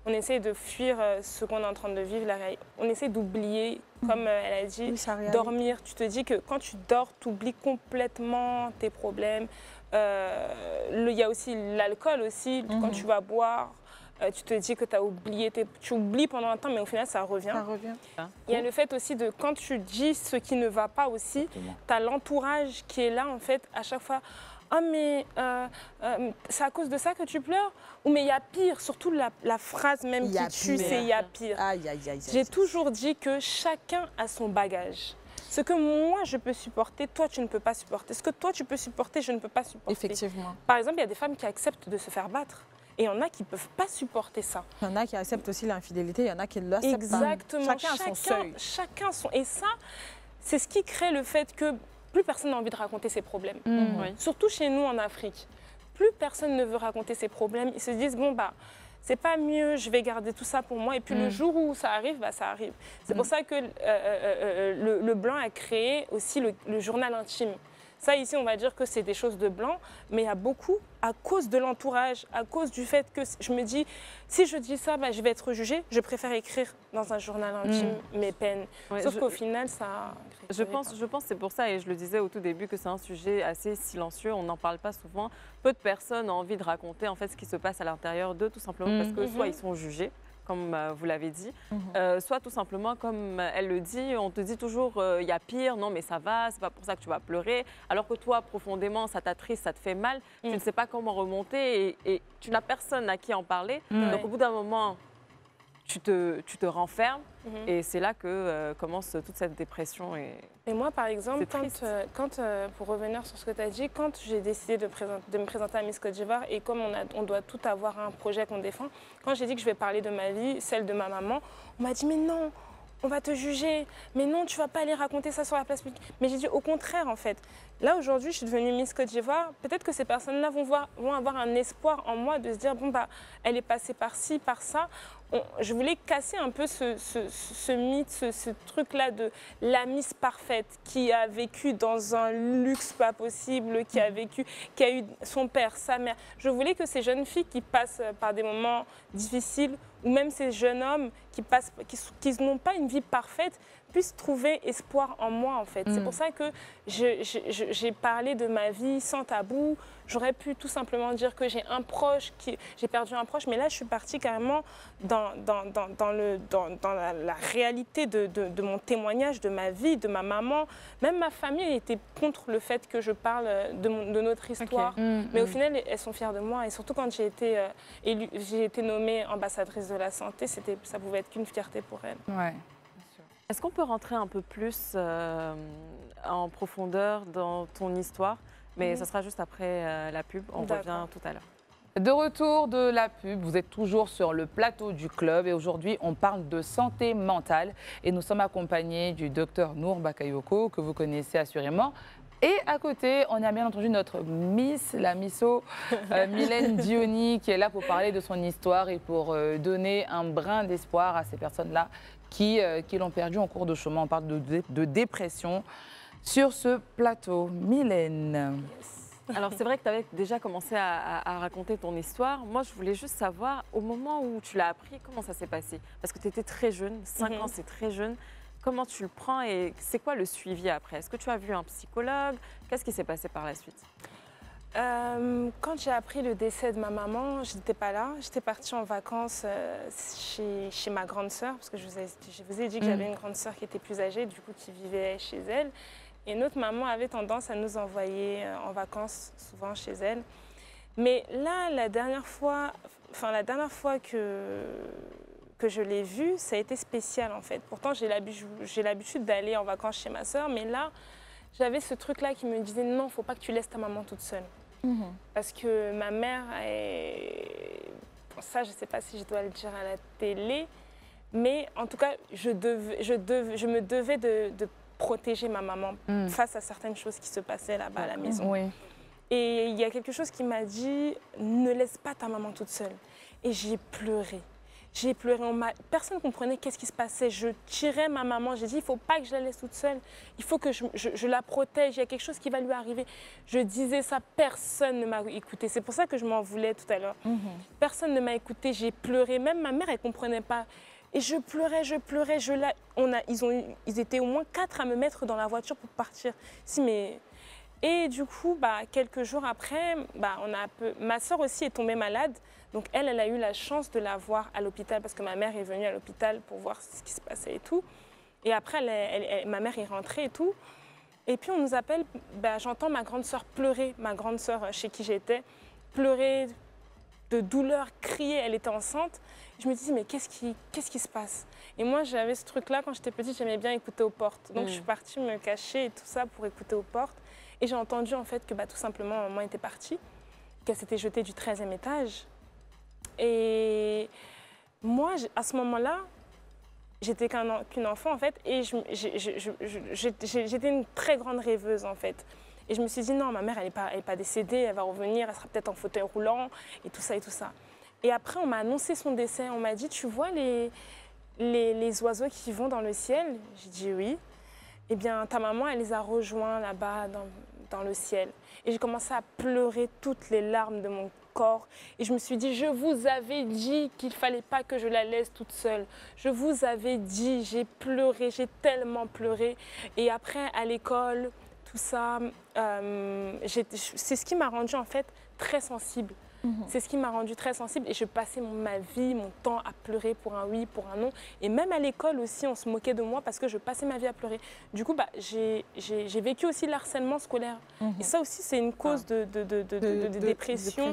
on essaie de fuir ce qu'on est en train de vivre, on essaie d'oublier, comme elle a dit, dormir. Tu te dis que quand tu dors, tu oublies complètement tes problèmes. Il y a aussi l'alcool aussi, quand tu vas boire. Tu te dis que tu as oublié, tu oublies pendant un temps, mais au final, ça revient. Il y a le fait aussi de, quand tu dis ce qui ne va pas aussi, tu as l'entourage qui est là, en fait, à chaque fois. « Ah, mais c'est à cause de ça que tu pleures ?» Ou « Mais il y a pire », surtout la phrase même qui tue, c'est « il y a pire ». J'ai toujours dit que chacun a son bagage. Ce que moi, je peux supporter, toi, tu ne peux pas supporter. Ce que toi, tu peux supporter, je ne peux pas supporter. Effectivement. Par exemple, il y a des femmes qui acceptent de se faire battre. Et il y en a qui ne peuvent pas supporter ça. Il y en a qui acceptent aussi l'infidélité, il y en a qui ne l'acceptent pas. Exactement. Chacun a son seuil. Chacun son... Et ça, c'est ce qui crée le fait que plus personne n'a envie de raconter ses problèmes. Surtout chez nous en Afrique. Plus personne ne veut raconter ses problèmes. Ils se disent, bon, bah, c'est pas mieux, je vais garder tout ça pour moi. Et puis le jour où ça arrive, bah, ça arrive. C'est pour ça que le Blanc a créé aussi le journal intime. Ça, ici, on va dire que c'est des choses de blanc, mais il y a beaucoup, à cause de l'entourage, à cause du fait que je me dis, si je dis ça, bah, je vais être jugée, je préfère écrire dans un journal intime mes peines. Sauf qu'au final, ça... Je pense que c'est pour ça, et je le disais au tout début, que c'est un sujet assez silencieux, on n'en parle pas souvent. Peu de personnes ont envie de raconter en fait ce qui se passe à l'intérieur d'eux, tout simplement parce que soit ils sont jugés, comme vous l'avez dit, soit tout simplement, comme elle le dit, on te dit toujours il y a pire, non mais ça va, c'est pas pour ça que tu vas pleurer, alors que toi, profondément, ça t'attriste, ça te fait mal, tu ne sais pas comment remonter et tu n'as personne à qui en parler. Donc au bout d'un moment, tu te renfermes et c'est là que commence toute cette dépression. Et moi, par exemple, pour revenir sur ce que tu as dit, quand j'ai décidé de me présenter à Miss Côte d'Ivoire et comme on doit tout avoir un projet qu'on défend, quand j'ai dit que je vais parler de ma vie, celle de ma maman, on m'a dit mais non, on va te juger, mais non, tu vas pas aller raconter ça sur la place publique. Mais j'ai dit au contraire en fait. Là aujourd'hui, je suis devenue Miss Côte d'Ivoire, peut-être que ces personnes-là vont avoir un espoir en moi de se dire bon bah elle est passée par ci, par ça. Je voulais casser un peu ce mythe, ce truc-là de la Miss parfaite qui a vécu dans un luxe pas possible, qui a eu son père, sa mère. Je voulais que ces jeunes filles qui passent par des moments difficiles ou même ces jeunes hommes qui n'ont pas une vie parfaite puissent trouver espoir en moi en fait. C'est pour ça que j'ai parlé de ma vie sans tabou. J'aurais pu tout simplement dire que j'ai perdu un proche, mais là je suis partie carrément dans la réalité de mon témoignage, de ma vie, de ma maman. Même ma famille était contre le fait que je parle de notre histoire. Mais au final, elles sont fières de moi. Et surtout quand j'ai été nommée ambassadrice de la santé, ça pouvait être qu'une fierté pour elles. Ouais. Est-ce qu'on peut rentrer un peu plus en profondeur dans ton histoire? Mais ça sera juste après la pub. On revient tout à l'heure. De retour de la pub, vous êtes toujours sur le plateau du club et aujourd'hui on parle de santé mentale et nous sommes accompagnés du docteur Nour Bakayoko que vous connaissez assurément. Et à côté, on a bien entendu notre Miss, la Misso, Mylène Diony, qui est là pour parler de son histoire et pour donner un brin d'espoir à ces personnes-là qui l'ont perdu en cours de chemin. On parle de dépression sur ce plateau. Mylène. Alors c'est vrai que tu avais déjà commencé à raconter ton histoire. Moi, je voulais juste savoir, au moment où tu l'as appris, comment ça s'est passé? Parce que tu étais très jeune, 5 ans c'est très jeune. Comment tu le prends et c'est quoi le suivi après? Est-ce que tu as vu un psychologue? Qu'est-ce qui s'est passé par la suite? Quand j'ai appris le décès de ma maman, je n'étais pas là. J'étais partie en vacances chez ma grande sœur, parce que je vous ai dit que j'avais une grande sœur qui était plus âgée, du coup qui vivait chez elle. Et notre maman avait tendance à nous envoyer en vacances souvent chez elle. Mais là, la dernière fois que je l'ai vue, ça a été spécial en fait. Pourtant, j'ai l'habitude d'aller en vacances chez ma sœur, mais là, j'avais ce truc-là qui me disait non, faut pas que tu laisses ta maman toute seule. Parce que ma mère ça, je ne sais pas si je dois le dire à la télé, mais en tout cas, je me devais de protéger ma maman face à certaines choses qui se passaient là-bas à la maison. Oui. Et il y a quelque chose qui m'a dit, ne laisse pas ta maman toute seule. Et j'ai pleuré. J'ai pleuré, personne ne comprenait qu'est-ce qui se passait. Je tirais ma maman, j'ai dit, il ne faut pas que je la laisse toute seule. Il faut que je la protège, il y a quelque chose qui va lui arriver. Je disais ça, personne ne m'a écouté. C'est pour ça que je m'en voulais tout à l'heure. Personne ne m'a écouté, j'ai pleuré. Même ma mère, elle ne comprenait pas. Et je pleurais. Ils étaient au moins 4 à me mettre dans la voiture pour partir. Et du coup, quelques jours après, ma soeur aussi est tombée malade. Donc elle a eu la chance de la voir à l'hôpital parce que ma mère est venue à l'hôpital pour voir ce qui se passait et tout. Et après, ma mère est rentrée et tout. Et puis on nous appelle, j'entends ma grande sœur pleurer, ma grande sœur chez qui j'étais, pleurer de douleur, crier, elle était enceinte. Je me dis, mais qu'est-ce qui se passe? Et moi, j'avais ce truc-là, quand j'étais petite, j'aimais bien écouter aux portes. Donc je suis partie me cacher et tout ça pour écouter aux portes. Et j'ai entendu en fait que tout simplement, maman était partie, qu'elle s'était jetée du 13e étage. Et moi, à ce moment-là, j'étais qu'une enfant en fait, et j'étais une très grande rêveuse en fait. Et je me suis dit non, ma mère elle est pas décédée, elle va revenir, elle sera peut-être en fauteuil roulant et tout ça et tout ça. Et après on m'a annoncé son décès, on m'a dit tu vois les oiseaux qui vont dans le ciel? J'ai dit oui. Eh bien ta maman elle les a rejoints là-bas dans le ciel. Et j'ai commencé à pleurer toutes les larmes de mon corps. Et je me suis dit, je vous avais dit qu'il ne fallait pas que je la laisse toute seule. Je vous avais dit, j'ai pleuré, j'ai tellement pleuré. Et après, à l'école, tout ça, c'est ce qui m'a rendue en fait très sensible. C'est ce qui m'a rendue très sensible et je passais ma vie, mon temps à pleurer pour un oui, pour un non. Et même à l'école aussi, on se moquait de moi parce que je passais ma vie à pleurer. Du coup, j'ai vécu aussi le harcèlement scolaire. Et ça aussi, c'est une cause de dépression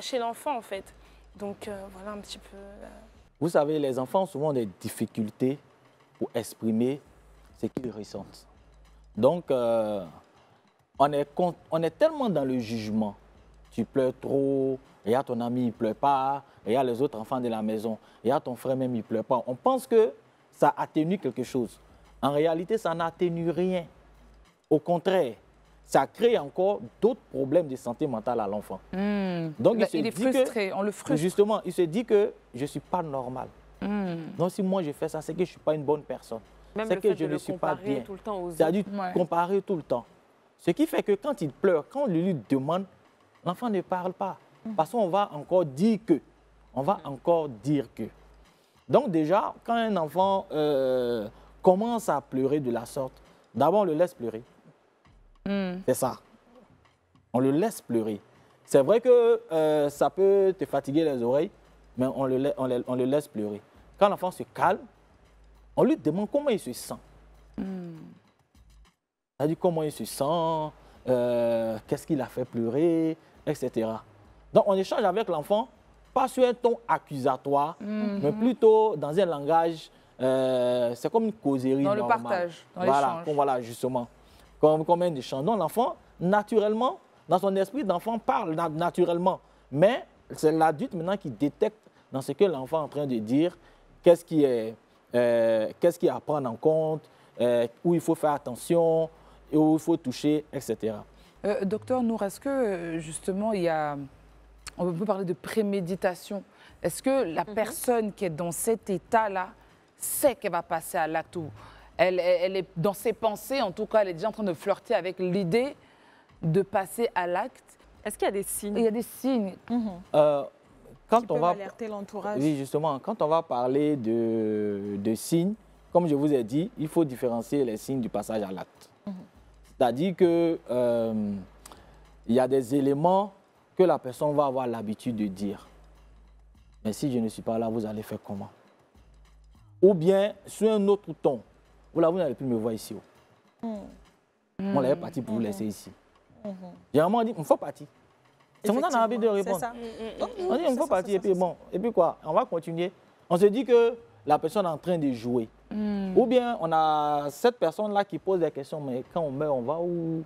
chez l'enfant en fait. Donc voilà un petit peu. Vous savez, les enfants ont souvent des difficultés pour exprimer ce qu'ils ressentent. Donc, on est tellement dans le jugement. Tu pleures trop, il y a ton ami, il ne pleure pas, il y a les autres enfants de la maison, il y a ton frère même, il ne pleure pas. On pense que ça atténue quelque chose. En réalité, ça n'atténue rien. Au contraire, ça crée encore d'autres problèmes de santé mentale à l'enfant. Donc, il est frustré, on le frustre. Justement, il se dit que je ne suis pas normal. Donc, si moi je fais ça, c'est que je ne suis pas une bonne personne. C'est que je ne suis pas bien. C'est-à-dire comparer tout le temps. Ce qui fait que quand il pleure, quand on lui demande, l'enfant ne parle pas. Parce qu'on va encore dire que. On va encore dire que. Donc déjà, quand un enfant commence à pleurer de la sorte, d'abord on le laisse pleurer. C'est ça. On le laisse pleurer. C'est vrai que ça peut te fatiguer les oreilles, mais on le laisse pleurer. Quand l'enfant se calme, on lui demande comment il se sent. C'est-à-dire comment il se sent, qu'est-ce qu'il a fait pleurer, etc. Donc on échange avec l'enfant, pas sur un ton accusatoire, mais plutôt dans un langage, c'est comme une causerie normale. Dans le partage, dans l'échange. Voilà, justement, comme un échange. Donc l'enfant, naturellement, dans son esprit d'enfant, parle naturellement. Mais c'est l'adulte maintenant qui détecte dans ce que l'enfant est en train de dire, qu'est-ce qui est à prendre en compte, où il faut faire attention, où il faut toucher, etc. Docteur Nour, est-ce que justement on peut parler de préméditation? Est-ce que la personne qui est dans cet état-là sait qu'elle va passer à l'acte, ou elle est dans ses pensées, en tout cas, elle est déjà en train de flirter avec l'idée de passer à l'acte? Est-ce qu'il y a des signes? Il y a des signes. Quand on va alerter l'entourage. Oui, justement, quand on va parler de signes, comme je vous ai dit, il faut différencier les signes du passage à l'acte. C'est-à-dire que il y a des éléments que la personne va avoir l'habitude de dire. Mais si je ne suis pas là, vous allez faire comment? Ou bien, sur un autre ton, vous n'allez plus me voir ici. On l'avait parti pour vous laisser ici. Généralement, on dit, il faut partir. C'est mon envie de répondre. On dit, il faut partir, et puis bon, et puis quoi? On va continuer. On se dit que la personne est en train de jouer. Ou bien, on a cette personne-là qui pose des questions, mais quand on meurt, on va où?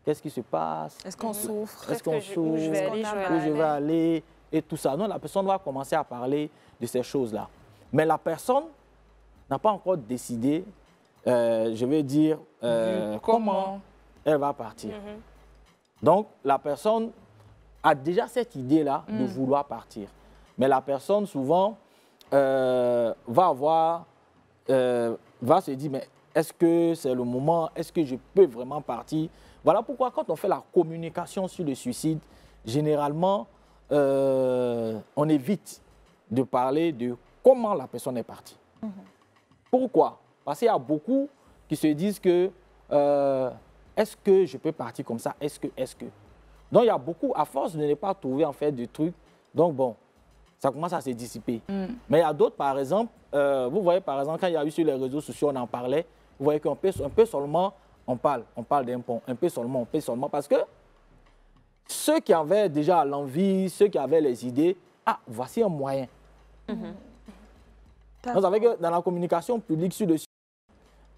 Qu'est-ce qui se passe? Est-ce qu'on souffre? Est-ce qu'on souffre? Où je vais aller? Et tout ça. Donc, la personne va commencer à parler de ces choses-là. Mais la personne n'a pas encore décidé, je vais dire, comment elle va partir. Donc, la personne a déjà cette idée-là de vouloir partir. Mais la personne, souvent, va se dire, mais est-ce que c'est le moment? Est-ce que je peux vraiment partir? Voilà pourquoi, quand on fait la communication sur le suicide, généralement, on évite de parler de comment la personne est partie. Pourquoi? Parce qu'il y a beaucoup qui se disent que est-ce que je peux partir comme ça? Est-ce que? Donc, il y a beaucoup, à force de ne pas trouver en fait de trucs, donc bon, ça commence à se dissiper. Mais il y a d'autres, par exemple, vous voyez, par exemple, quand il y a eu sur les réseaux sociaux, on en parlait, vous voyez qu'un peu seulement, on parle d'un pont, un peu seulement, parce que ceux qui avaient déjà l'envie, ceux qui avaient les idées, voici un moyen. Vous savez que dans la communication publique sur le site,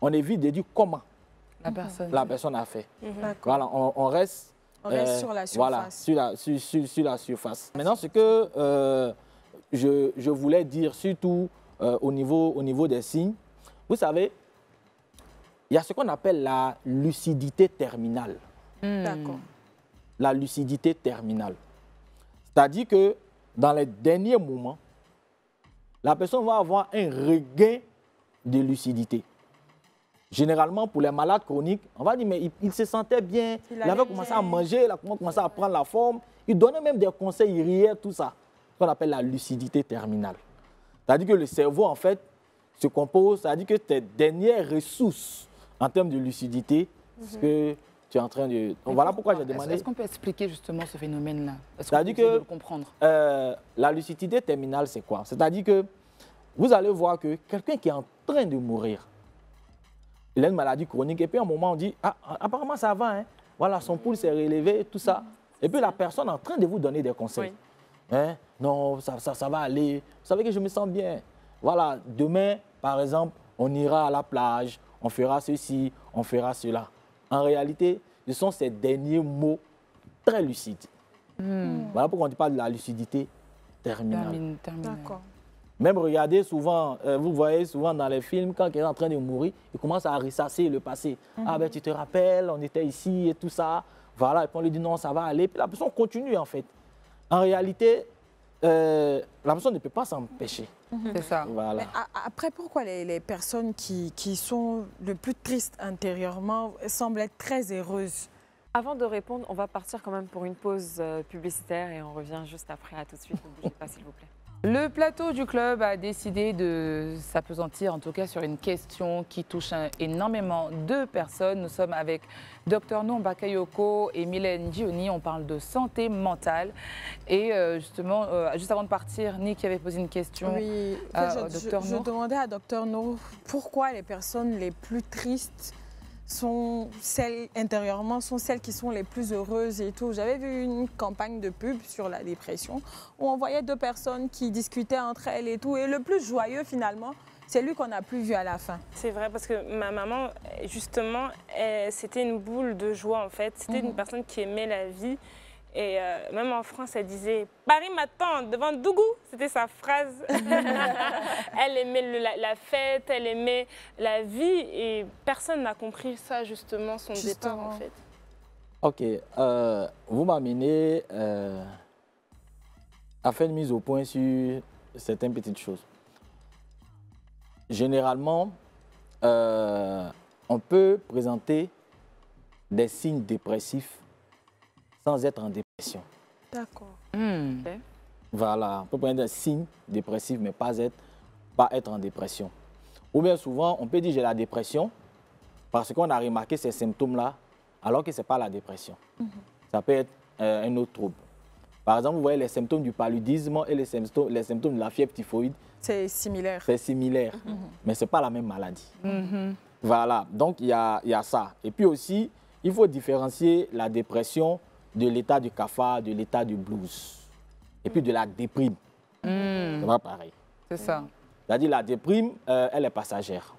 on évite de dire comment la personne a fait. Voilà, on reste sur la surface. Voilà, sur la surface. Maintenant, ce que je voulais dire, surtout au niveau des signes, vous savez, il y a ce qu'on appelle la lucidité terminale. D'accord. La lucidité terminale. C'est-à-dire que dans les derniers moments, la personne va avoir un regain de lucidité. Généralement, pour les malades chroniques, on va dire, mais il se sentait bien, il avait commencé à manger, il a commencé à prendre la forme, il donnait même des conseils, il riait, tout ça. Ce qu'on appelle la lucidité terminale. C'est-à-dire que le cerveau, en fait, se compose, c'est-à-dire que tes dernières ressources en termes de lucidité, ce que tu es en train de... Donc, voilà pourquoi j'ai demandé... Est-ce qu'on peut expliquer justement ce phénomène-là? C'est-à-dire que le comprendre. La lucidité terminale, c'est quoi? C'est-à-dire que vous allez voir que quelqu'un qui est en train de mourir, il a une maladie chronique, et puis à un moment, on dit, apparemment ça va, hein? Voilà, son pouls s'est relevé, tout ça. Et puis la personne est en train de vous donner des conseils. Hein? Non, ça va aller. Vous savez que je me sens bien. Voilà, demain, par exemple, on ira à la plage, on fera ceci, on fera cela. En réalité, ce sont ces derniers mots très lucides. Voilà pourquoi on ne dit pas de la lucidité terminale. D'accord. Même regardez souvent, vous voyez souvent dans les films, quand quelqu'un est en train de mourir, il commence à ressasser le passé. Ah ben tu te rappelles, on était ici et tout ça. Voilà, et puis on lui dit non, ça va aller. Puis la personne continue en fait. En réalité, la personne ne peut pas s'empêcher. C'est ça. Voilà. Mais après, pourquoi les personnes qui sont le plus tristes intérieurement semblent être très heureuses? Avant de répondre, on va partir quand même pour une pause publicitaire et on revient juste après. À tout de suite, ne bougez pas s'il vous plaît. Le plateau du club a décidé de s'appesantir, en tout cas sur une question qui touche énormément de personnes. Nous sommes avec Dr Nour Bakayoko et Mylène Dioni. On parle de santé mentale. Et justement, juste avant de partir, Nick avait posé une question à Dr Nour. Je demandais à Dr Nour pourquoi les personnes les plus tristes sont celles intérieurement, sont celles qui sont les plus heureuses et tout. J'avais vu une campagne de pub sur la dépression où on voyait deux personnes qui discutaient entre elles et tout. Et le plus joyeux finalement, c'est lui qu'on n'a plus vu à la fin. C'est vrai parce que ma maman, justement, c'était une boule de joie en fait. C'était une personne qui aimait la vie. Et même en France, elle disait « Paris m'attend devant Dougou ». C'était sa phrase. Elle aimait la fête, elle aimait la vie et personne n'a compris ça, justement, son départ en fait. Ok, vous m'amenez à faire une mise au point sur certaines petites choses. Généralement, on peut présenter des signes dépressifs sans être en dépression. D'accord. Okay. Voilà, on peut prendre des signes dépressifs, mais pas être en dépression. Ou bien souvent, on peut dire j'ai la dépression parce qu'on a remarqué ces symptômes-là, alors que ce n'est pas la dépression. Ça peut être un autre trouble. Par exemple, vous voyez les symptômes du paludisme et les symptômes de la fièvre typhoïde. C'est similaire. C'est similaire, mais ce n'est pas la même maladie. Voilà, donc il y a ça. Et puis aussi, il faut différencier la dépression de l'état du cafard, de l'état du blues, et puis de la déprime. C'est pas pareil. C'est ça. C'est-à-dire la déprime, elle est passagère.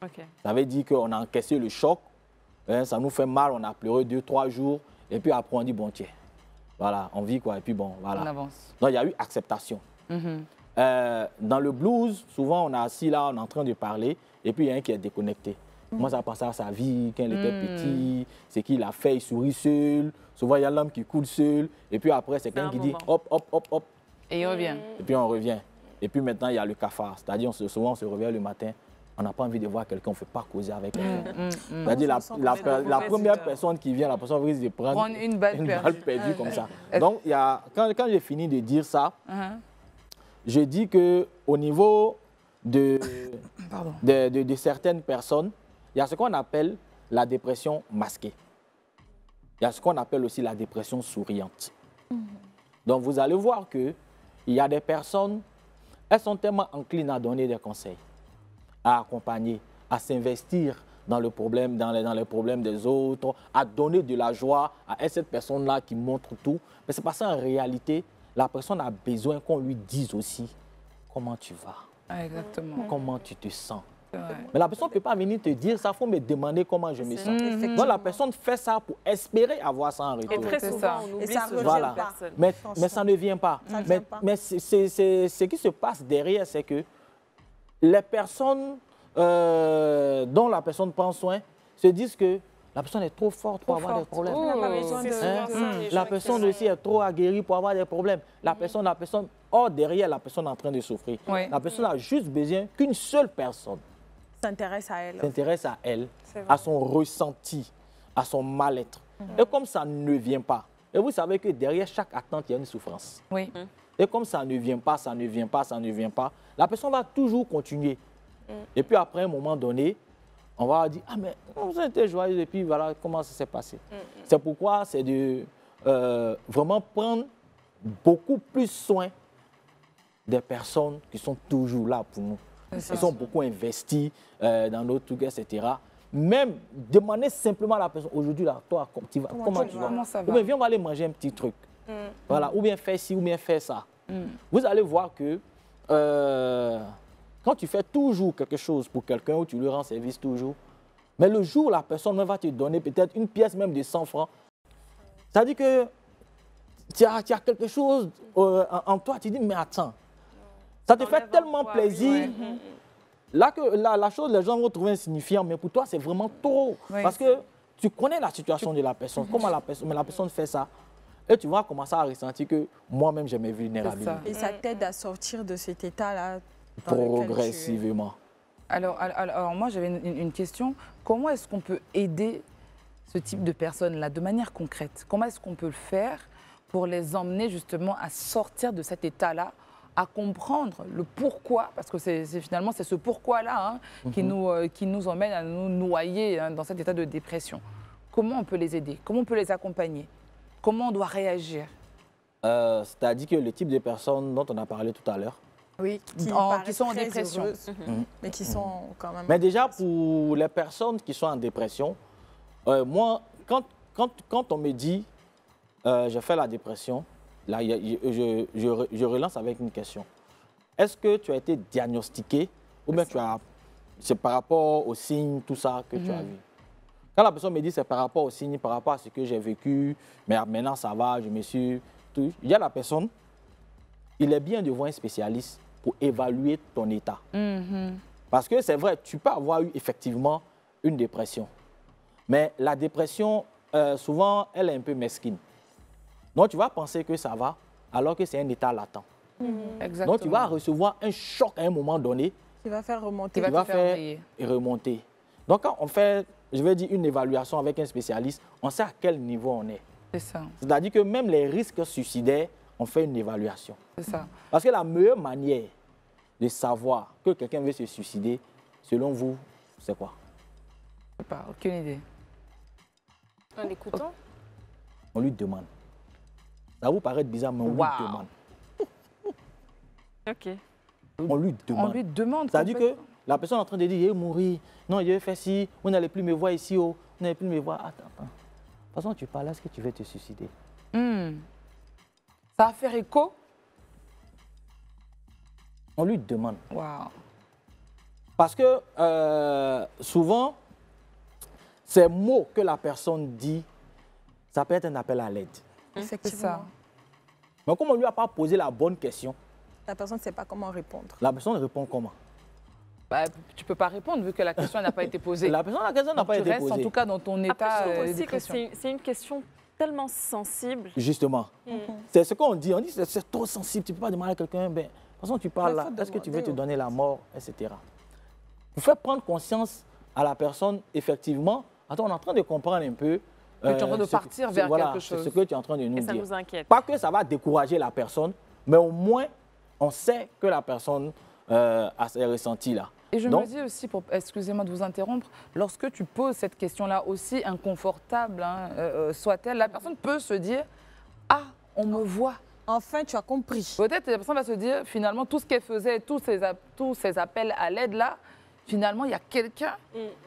Okay. Ça veut dire qu'on a encaissé le choc, hein, ça nous fait mal, on a pleuré 2-3 jours, et puis après on dit bon tiens, voilà, on vit quoi, et puis bon, voilà. On avance. Donc il y a eu acceptation. Dans le blues, souvent on est assis là, on est en train de parler, et puis il y a un qui est déconnecté. Moi, ça passe à sa vie, quand il était petit, c'est qu'il a fait, il sourit seul. Souvent, il y a l'homme qui coule seul. Et puis après, c'est quelqu'un qui dit hop, hop, hop, hop. Et il revient. Et puis on revient. Et puis maintenant, il y a le cafard. C'est-à-dire, souvent, on se réveille le matin, on n'a pas envie de voir quelqu'un, on ne fait pas causer avec quelqu'un. C'est-à-dire, la première personne qui vient, la personne risque de prendre une balle perdue comme ça. Donc, quand j'ai fini de dire ça, je dis qu'au niveau de certaines personnes, il y a ce qu'on appelle la dépression masquée. Il y a ce qu'on appelle aussi la dépression souriante. Donc, vous allez voir qu'il y a des personnes, elles sont tellement enclines à donner des conseils, à accompagner, à s'investir dans le problème, dans les problèmes des autres, à donner de la joie à cette personne-là qui montre tout. Mais c'est parce qu'en réalité, la personne a besoin qu'on lui dise aussi comment tu vas, exactement. Comment tu te sens. Mais la personne ne peut pas venir te dire ça, il faut me demander comment je me sens. Donc la personne fait ça pour espérer avoir ça en retour. Et très souvent, on oublie ce genre de personne. Mais ça ne vient pas. Mais ce qui se passe derrière, c'est que les personnes dont la personne prend soin se disent que la personne est trop forte pour avoir des problèmes. La personne aussi est trop aguerrie pour avoir des problèmes. La personne, derrière la personne en train de souffrir. La personne a juste besoin qu'une seule personne s'intéresse à elle. À son ressenti, à son mal-être. Et comme ça ne vient pas, et vous savez que derrière chaque attente, il y a une souffrance. Oui. Et comme ça ne vient pas, la personne va toujours continuer. Et puis après, à un moment donné, on va dire, ah mais vous êtes joyeux et puis voilà comment ça s'est passé. C'est pourquoi c'est de vraiment prendre beaucoup plus soin des personnes qui sont toujours là pour nous. Ils sont beaucoup investis dans notre truc, etc. Même demander simplement à la personne, aujourd'hui, là, toi, comment tu vas? Comment ça va? Ou bien, viens, on va aller manger un petit truc. Voilà, ou bien fais ci, ou bien fais ça. Vous allez voir que quand tu fais toujours quelque chose pour quelqu'un ou tu lui rends service toujours, mais le jour où la personne va te donner peut-être une pièce même de 100 francs, ça dit que tu as quelque chose en toi, tu dis mais attends, ça te fait tellement plaisir. Là que la chose, les gens vont trouver insignifiant, mais pour toi c'est vraiment trop. Parce que tu connais la situation de la personne, comment la personne fait ça. Et tu vas commencer à ressentir que moi-même j'ai mes vulnérabilités. Et ça t'aide à sortir de cet état-là progressivement. Alors moi j'avais une question. Comment est-ce qu'on peut aider ce type de personnes-là de manière concrète? Comment est-ce qu'on peut le faire pour les emmener justement à sortir de cet état-là, à comprendre le pourquoi, parce que finalement c'est ce pourquoi-là qui nous emmène à nous noyer dans cet état de dépression. Comment on peut les aider? Comment on peut les accompagner? Comment on doit réagir? C'est-à-dire que le type de personnes dont on a parlé tout à l'heure, oui, qui sont en dépression, mais qui sont quand même... Mais déjà, pour les personnes qui sont en dépression, moi, quand on me dit je fais la dépression, là, je relance avec une question. Est-ce que tu as été diagnostiqué ou bien c'est par rapport aux signes, tout ça que tu as vu? Quand la personne me dit c'est par rapport aux signes, par rapport à ce que j'ai vécu, mais maintenant ça va, je me suis... Il y a la personne, il est bien de voir un spécialiste pour évaluer ton état. Parce que c'est vrai, tu peux avoir eu effectivement une dépression. Mais la dépression, souvent, elle est un peu mesquine. Donc tu vas penser que ça va, alors que c'est un état latent. Donc tu vas recevoir un choc à un moment donné. Qui va faire remonter. Qui va faire remonter. Donc quand on fait, je vais dire, une évaluation avec un spécialiste, on sait à quel niveau on est. C'est ça. C'est-à-dire que même les risques suicidaires, on fait une évaluation. C'est ça. Parce que la meilleure manière de savoir que quelqu'un veut se suicider, selon vous, c'est quoi? Je sais pas, aucune idée. En l'écoutant? On lui demande. Ça vous paraît bizarre, mais on lui demande. Ok. On lui demande. On lui demande. C'est-à-dire que la personne est en train de dire, il va mourir. Non, il va faire ci. Vous n'allez plus me voir ici. Oh. Vous n'allez plus me voir. Attends. De toute façon, tu parles, est-ce que tu veux te suicider? Ça va faire écho? On lui demande. Waouh. Parce que souvent, ces mots que la personne dit, ça peut être un appel à l'aide. Effectivement. Ça. Mais comme on ne lui a pas posé la bonne question, la personne ne sait pas comment répondre. La personne répond comment? Bah, tu ne peux pas répondre vu que la question n'a pas été posée. La question n'a pas été posée. Tu restes en tout cas dans ton état de dépression. C'est une question tellement sensible. Justement. C'est ce qu'on dit. On dit que c'est trop sensible, tu ne peux pas demander à quelqu'un, ben, de toute façon tu parles là, est-ce que tu veux te donner la mort, etc. Vous faites prendre conscience à la personne, effectivement, attends, on est en train de comprendre un peu. Que tu es en train de partir vers quelque chose. C'est ce que tu es en train de nous dire. Ça nous inquiète. Pas que ça va décourager la personne, mais au moins, on sait que la personne a ces ressentis-là. Et je me dis aussi, excusez-moi de vous interrompre, lorsque tu poses cette question-là, aussi inconfortable soit-elle, la personne peut se dire « Ah, on me voit ». Enfin, tu as compris. Peut-être que la personne va se dire, finalement, tout ce qu'elle faisait, tous ces appels à l'aide-là, finalement, il y a quelqu'un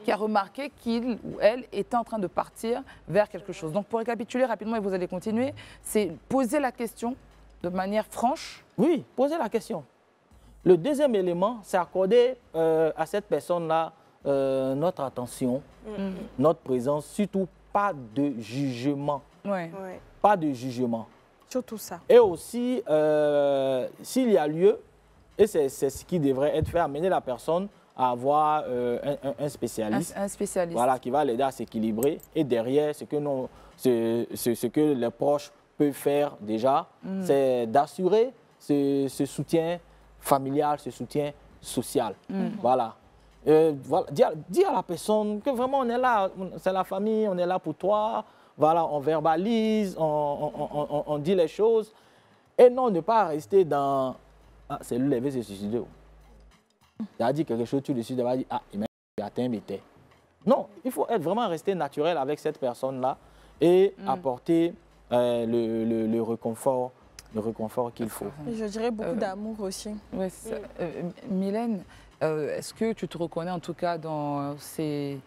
qui a remarqué qu'il ou elle était en train de partir vers quelque chose. Donc, pour récapituler rapidement, et vous allez continuer, c'est poser la question de manière franche. Oui, poser la question. Le deuxième élément, c'est accorder à cette personne-là notre attention, notre présence, surtout pas de jugement. Pas de jugement. Surtout ça. Et aussi, s'il y a lieu, et c'est ce qui devrait être fait, amener la personne à avoir un spécialiste. Un spécialiste. Voilà, qui va l'aider à s'équilibrer. Et derrière, ce que les proches peuvent faire déjà, c'est d'assurer ce soutien familial, ce soutien social. Voilà. Dire à la personne que vraiment on est là, c'est la famille, on est là pour toi. Voilà, on verbalise, on dit les choses. Et non, ne pas rester dans « Ah, c'est lui, il veut se suicider. » Il a dit quelque chose, tu décides, il va dire « Ah, il m'a atteint mes terres. » Non, il faut être vraiment resté naturel avec cette personne-là et apporter le réconfort qu'il faut. Je dirais beaucoup d'amour aussi. Ouais, Mylène, est-ce que tu te reconnais en tout cas dans ces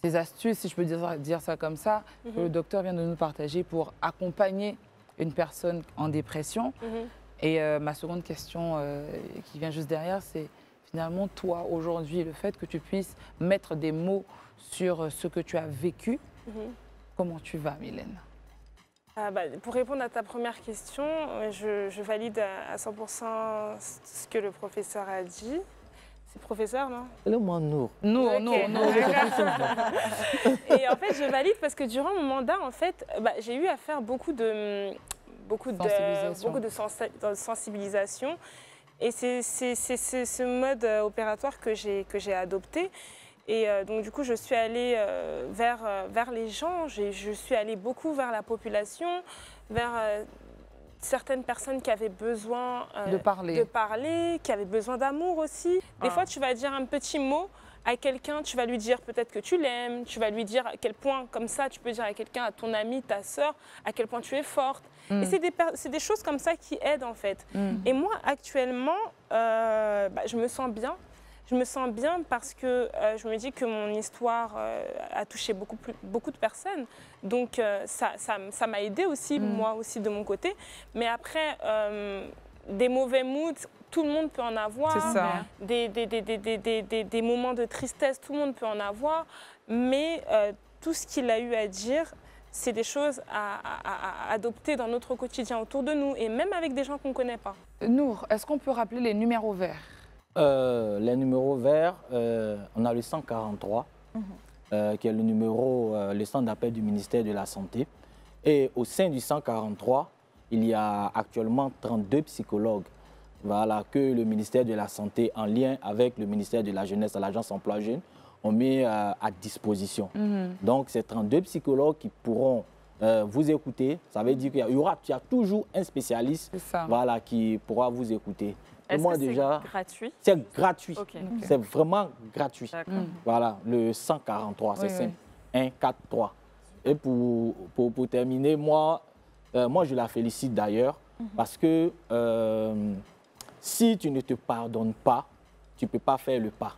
astuces, si je peux dire ça comme ça, que le docteur vient de nous partager pour accompagner une personne en dépression. Et ma seconde question qui vient juste derrière, c'est finalement toi aujourd'hui, le fait que tu puisses mettre des mots sur ce que tu as vécu, comment tu vas, Mylène? Pour répondre à ta première question, je valide à 100% ce que le professeur a dit. C'est professeur, non? Le mot Nour. Nour. Et en fait, je valide parce que durant mon mandat, en fait, j'ai eu à faire beaucoup de sensibilisation. Et c'est ce mode opératoire que j'ai adopté. Et donc, du coup, je suis allée vers les gens. Je suis allée beaucoup vers la population, vers certaines personnes qui avaient besoin de parler, qui avaient besoin d'amour aussi. Des fois, tu vas dire un petit mot à quelqu'un, tu vas lui dire peut-être que tu l'aimes, tu vas lui dire à quel point, comme ça, tu peux dire à quelqu'un, à ton ami, ta sœur, à quel point tu es forte. Et c'est des choses comme ça qui aident, en fait. Et moi, actuellement, je me sens bien. Je me sens bien parce que je me dis que mon histoire a touché beaucoup de personnes. Donc, ça m'a aidée aussi, moi aussi, de mon côté. Mais après, des mauvais moods, tout le monde peut en avoir. C'est ça. Des moments de tristesse, tout le monde peut en avoir. Mais tout ce qu'il a eu à dire, c'est des choses à adopter dans notre quotidien autour de nous. Et même avec des gens qu'on ne connaît pas. Nour, est-ce qu'on peut rappeler les numéros verts? Les numéros verts, on a le 143, qui est le numéro, le centre d'appel du ministère de la Santé. Et au sein du 143, il y a actuellement 32 psychologues que le ministère de la Santé, en lien avec le ministère de la Jeunesse et l'Agence Emploi Jeunes, ont mis à disposition. Donc, c'est 32 psychologues qui pourront vous écouter. Ça veut dire qu'il y a toujours un spécialiste qui pourra vous écouter. Est-ce que c'est gratuit? C'est gratuit. Okay. C'est vraiment gratuit. Voilà, le 143, c'est simple. 1, 4, 3. Et pour terminer, moi, je la félicite d'ailleurs parce que si tu ne te pardonnes pas, tu ne peux pas faire le pas.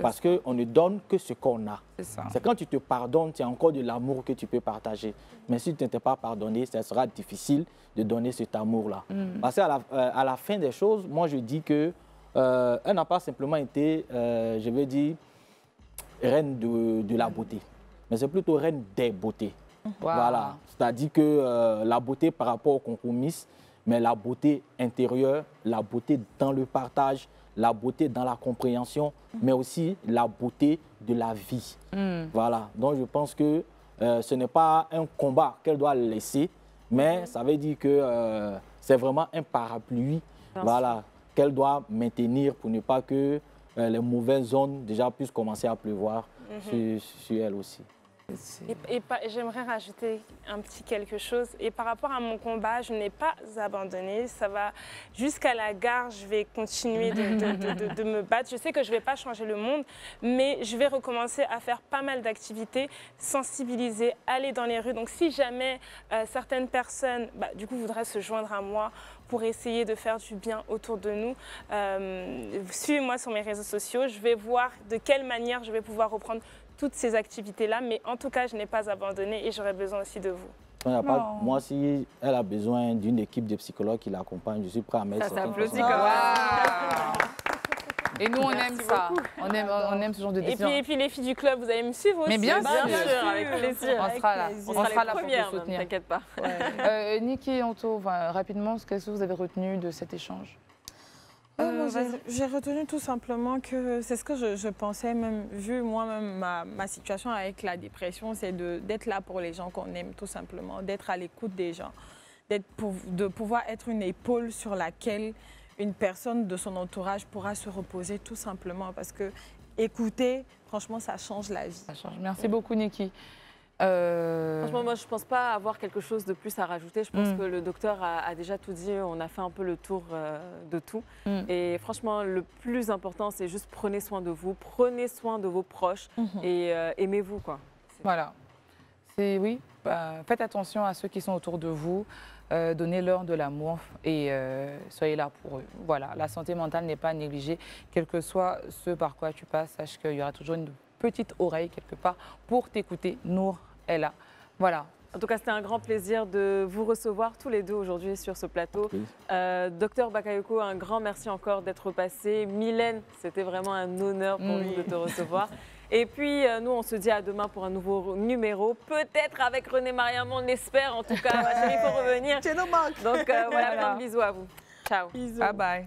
Parce qu'on ne donne que ce qu'on a. C'est quand tu te pardonnes, tu as encore de l'amour que tu peux partager. Mais si tu ne t'es pas pardonné, ça sera difficile de donner cet amour-là. Parce qu'à la fin des choses, moi je dis qu'elle n'a pas simplement été, je veux dire, reine de la beauté. Mais c'est plutôt reine des beautés. Voilà. C'est-à-dire que la beauté par rapport au compromis, mais la beauté intérieure, la beauté dans le partage, la beauté dans la compréhension, mais aussi la beauté de la vie. Voilà. Donc, je pense que ce n'est pas un combat qu'elle doit laisser, mais ça veut dire que c'est vraiment un parapluie qu'elle doit maintenir pour ne pas que les mauvaises zones déjà puissent commencer à pleuvoir sur elle aussi. Et j'aimerais rajouter un petit quelque chose. Et par rapport à mon combat, je n'ai pas abandonné. Ça va jusqu'à la gare. Je vais continuer de me battre. Je sais que je ne vais pas changer le monde, mais je vais recommencer à faire pas mal d'activités, sensibiliser, aller dans les rues. Donc si jamais certaines personnes, du coup, voudraient se joindre à moi pour essayer de faire du bien autour de nous, suivez-moi sur mes réseaux sociaux. Je vais voir de quelle manière je vais pouvoir reprendre toutes ces activités-là, mais en tout cas, je n'ai pas abandonné et j'aurai besoin aussi de vous. Moi, si elle a besoin d'une équipe de psychologues qui l'accompagne, je suis prêt à mettre ça. Ça s'applaudit comme ça. Et nous, on aime ça. On aime ce genre de décision. Et puis les filles du club, vous allez me suivre aussi. Mais bien sûr, avec plaisir. On sera là. On sera là pour te soutenir. T'inquiète pas. Niki, Anto, rapidement, qu'est-ce que vous avez retenu de cet échange? J'ai retenu tout simplement que c'est ce que je pensais, même vu moi-même ma situation avec la dépression, c'est d'être là pour les gens qu'on aime tout simplement, d'être à l'écoute des gens, de pouvoir être une épaule sur laquelle une personne de son entourage pourra se reposer tout simplement parce que écouter, franchement, ça change la vie. Ça change. Merci beaucoup, Niki. Franchement, moi, je ne pense pas avoir quelque chose de plus à rajouter. Je pense que le docteur a déjà tout dit. On a fait un peu le tour de tout. Et franchement, le plus important, c'est juste prenez soin de vous, prenez soin de vos proches et aimez-vous, quoi. Voilà. Oui, faites attention à ceux qui sont autour de vous. Donnez-leur de l'amour et soyez là pour eux. Voilà, la santé mentale n'est pas négligée. Quel que soit ce par quoi tu passes, sache qu'il y aura toujours une petite oreille quelque part pour t'écouter. Nour est là. Voilà, En tout cas, c'était un grand plaisir de vous recevoir tous les deux aujourd'hui sur ce plateau. Docteur Bakayoko, un grand merci encore d'être passé. Mylène, c'était vraiment un honneur pour nous de te recevoir. Et puis, nous, on se dit à demain pour un nouveau numéro. Peut-être avec René Mariam, on espère. En tout cas, ma chérie, il faut revenir. Donc, voilà, plein de bisous à vous. Ciao. Bisous. Bye bye.